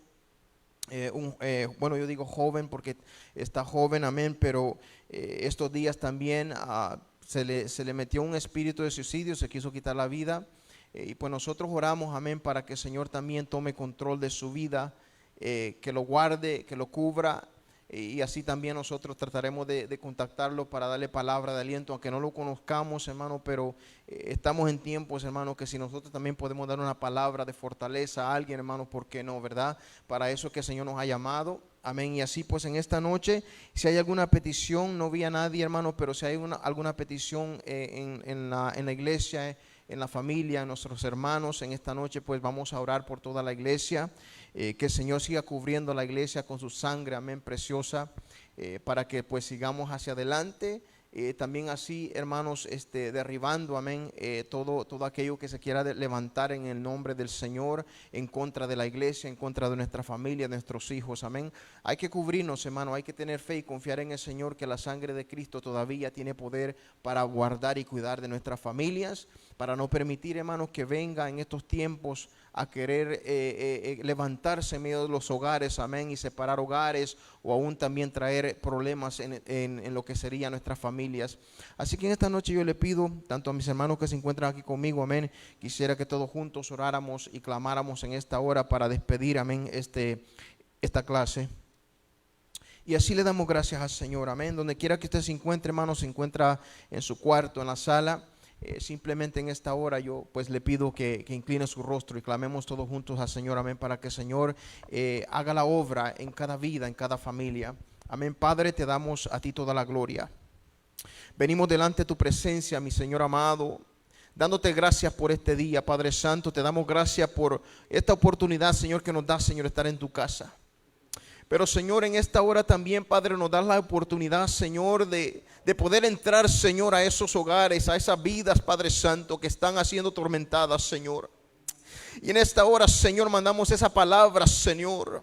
Bueno, yo digo joven porque está joven, amén, pero estos días también se le metió un espíritu de suicidio, se quiso quitar la vida, y pues nosotros oramos, amén, para que el Señor también tome control de su vida, que lo guarde, que lo cubra, y así también nosotros trataremos de contactarlo para darle palabra de aliento, aunque no lo conozcamos, hermano, pero estamos en tiempos, hermano, que si nosotros también podemos dar una palabra de fortaleza a alguien, hermano, ¿por qué no, verdad? Para eso que el Señor nos ha llamado, amén. Y así pues en esta noche, si hay alguna petición, no vi a nadie, hermano, pero si hay alguna petición en la iglesia, en la familia, en nuestros hermanos, en esta noche pues vamos a orar por toda la iglesia, que el Señor siga cubriendo la iglesia con su sangre, amén, preciosa, para que pues sigamos hacia adelante, también así, hermanos, derribando, amén, todo aquello que se quiera levantar en el nombre del Señor, en contra de la iglesia, en contra de nuestra familia, de nuestros hijos, amén. Hay que cubrirnos, hermano, hay que tener fe y confiar en el Señor, que la sangre de Cristo todavía tiene poder para guardar y cuidar de nuestras familias, para no permitir, hermanos, que venga en estos tiempos a querer levantarse en medio de los hogares, amén, y separar hogares, o aún también traer problemas en lo que serían nuestras familias. Así que en esta noche yo le pido, tanto a mis hermanos que se encuentran aquí conmigo, amén, quisiera que todos juntos oráramos y clamáramos en esta hora para despedir, amén, esta clase. Y así le damos gracias al Señor, amén. Donde quiera que usted se encuentre, hermano, se encuentra en su cuarto, en la sala, simplemente en esta hora yo pues le pido que incline su rostro y clamemos todos juntos al Señor, amén, para que el Señor haga la obra en cada vida, en cada familia. Amén. Padre, te damos a ti toda la gloria. Venimos delante de tu presencia, mi Señor amado, dándote gracias por este día, Padre Santo. Te damos gracias por esta oportunidad, Señor, que nos da, Señor, estar en tu casa. Pero, Señor, en esta hora también, Padre, nos das la oportunidad, Señor, de poder entrar, Señor, a esos hogares, a esas vidas, Padre Santo, que están siendo tormentadas, Señor. Y en esta hora, Señor, mandamos esa palabra, Señor.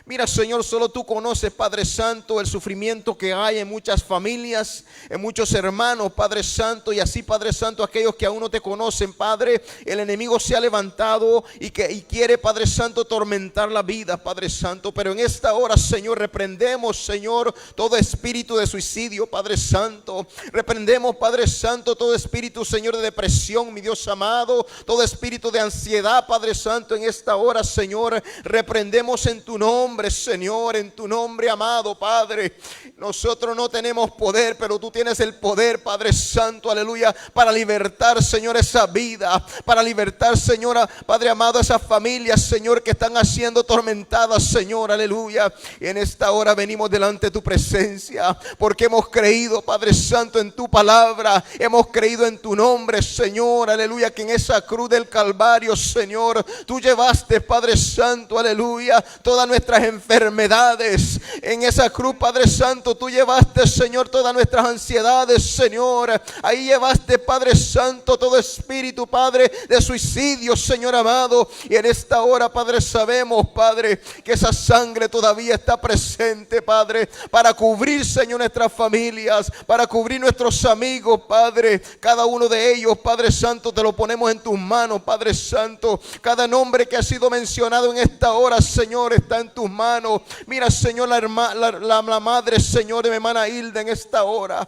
Mira, Señor, solo tú conoces, Padre Santo, el sufrimiento que hay en muchas familias, en muchos hermanos, Padre Santo, y así, Padre Santo, aquellos que aún no te conocen, Padre, el enemigo se ha levantado y quiere, Padre Santo, tormentar la vida, Padre Santo. Pero en esta hora, Señor, reprendemos, Señor, todo espíritu de suicidio, Padre Santo. Reprendemos, Padre Santo, todo espíritu, Señor, de depresión, mi Dios amado, todo espíritu de ansiedad, Padre Santo. En esta hora, Señor, reprendemos en tu nombre, Señor, en tu nombre, amado Padre. Nosotros no tenemos poder, pero tú tienes el poder, Padre Santo, aleluya, para libertar, Señor, esa vida, para libertar, Señor, Padre amado, esas familias, Señor, que están siendo tormentadas, Señor, aleluya. Y en esta hora venimos delante de tu presencia, porque hemos creído, Padre Santo, en tu palabra, hemos creído en tu nombre, Señor, aleluya, que en esa cruz del Calvario, Señor, tú llevaste, Padre Santo, aleluya, todas nuestras enfermedades. En esa cruz, Padre Santo, tú llevaste, Señor, todas nuestras ansiedades, Señor. Ahí llevaste, Padre Santo, todo espíritu, Padre, de suicidio, Señor amado. Y en esta hora, Padre, sabemos, Padre, que esa sangre todavía está presente, Padre, para cubrir, Señor, nuestras familias, para cubrir nuestros amigos, Padre. Cada uno de ellos, Padre Santo, te lo ponemos en tus manos, Padre Santo. Cada nombre que ha sido mencionado en esta hora, Señor, está en tus manos. Mira, Señor, la madre, Señor, de mi hermana Hilda en esta hora.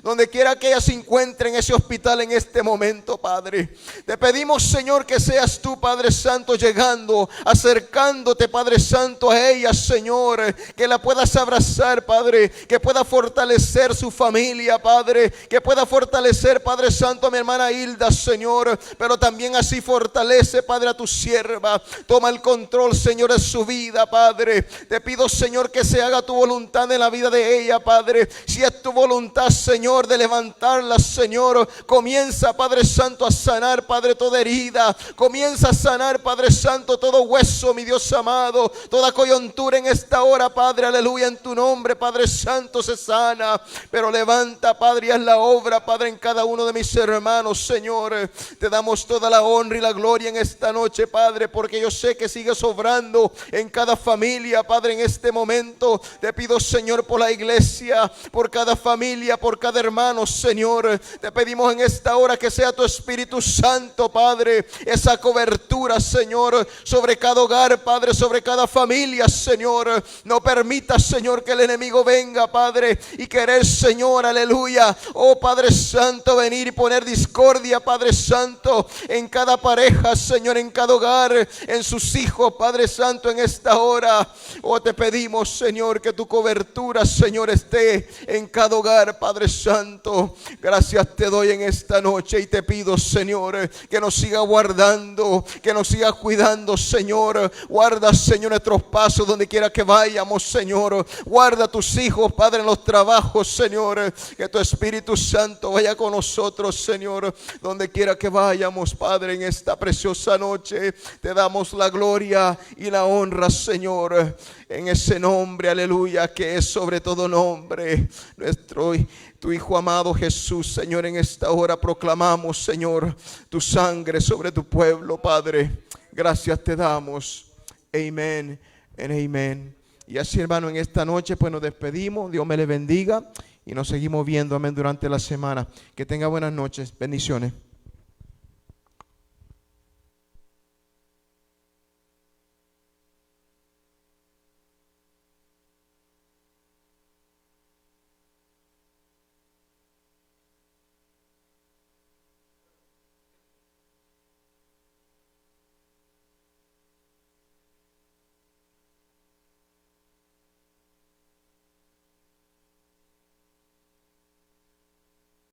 Donde quiera que ella se encuentre en ese hospital en este momento, Padre, te pedimos, Señor, que seas tú, Padre Santo, llegando, acercándote, Padre Santo, a ella, Señor, que la puedas abrazar, Padre, que pueda fortalecer su familia, Padre, que pueda fortalecer, Padre Santo, a mi hermana Hilda, Señor, pero también así fortalece, Padre, a tu sierva. Toma el control, Señor, de su vida, Padre. Te pido, Señor, que se haga tu voluntad en la vida de ella, Padre. Si es tu voluntad, Señor, de levantarla, Señor, comienza, Padre Santo, a sanar, Padre, toda herida. Comienza a sanar, Padre Santo, todo hueso, mi Dios amado, toda coyuntura en esta hora, Padre, aleluya, en tu nombre, Padre Santo, se sana. Pero levanta, Padre, y haz la obra, Padre, en cada uno de mis hermanos, Señor. Te damos toda la honra y la gloria en esta noche, Padre, porque yo sé que sigues obrando en cada familia, Padre, en este momento. Te pido, Señor, por la iglesia, por cada familia, por cada hermano, Señor. Te pedimos en esta hora que sea tu Espíritu Santo, Padre, esa cobertura, Señor, sobre cada hogar, Padre, sobre cada familia, Señor. No permitas, Señor, que el enemigo venga, Padre, y querer, Señor, aleluya, oh Padre Santo, venir y poner discordia, Padre Santo, en cada pareja, Señor, en cada hogar, en sus hijos, Padre Santo, en esta hora. Oh, te pedimos, Señor, que tu cobertura, Señor, esté en cada hogar, Padre Santo. Gracias te doy en esta noche y te pido, Señor, que nos siga guardando, que nos siga cuidando, Señor. Guarda, Señor, nuestros pasos donde quiera que vayamos, Señor. Guarda a tus hijos, Padre, en los trabajos, Señor. Que tu Espíritu Santo vaya con nosotros, Señor, donde quiera que vayamos, Padre, en esta preciosa noche. Te damos la gloria y la honra, Señor, en ese nombre, aleluya, que es sobre todo nombre, nuestro tu Hijo amado Jesús, Señor, en esta hora proclamamos, Señor, tu sangre sobre tu pueblo, Padre. Gracias te damos. Amén and amén. Y así, hermano, en esta noche pues nos despedimos. Dios me le bendiga y nos seguimos viendo, amén, durante la semana. Que tenga buenas noches. Bendiciones.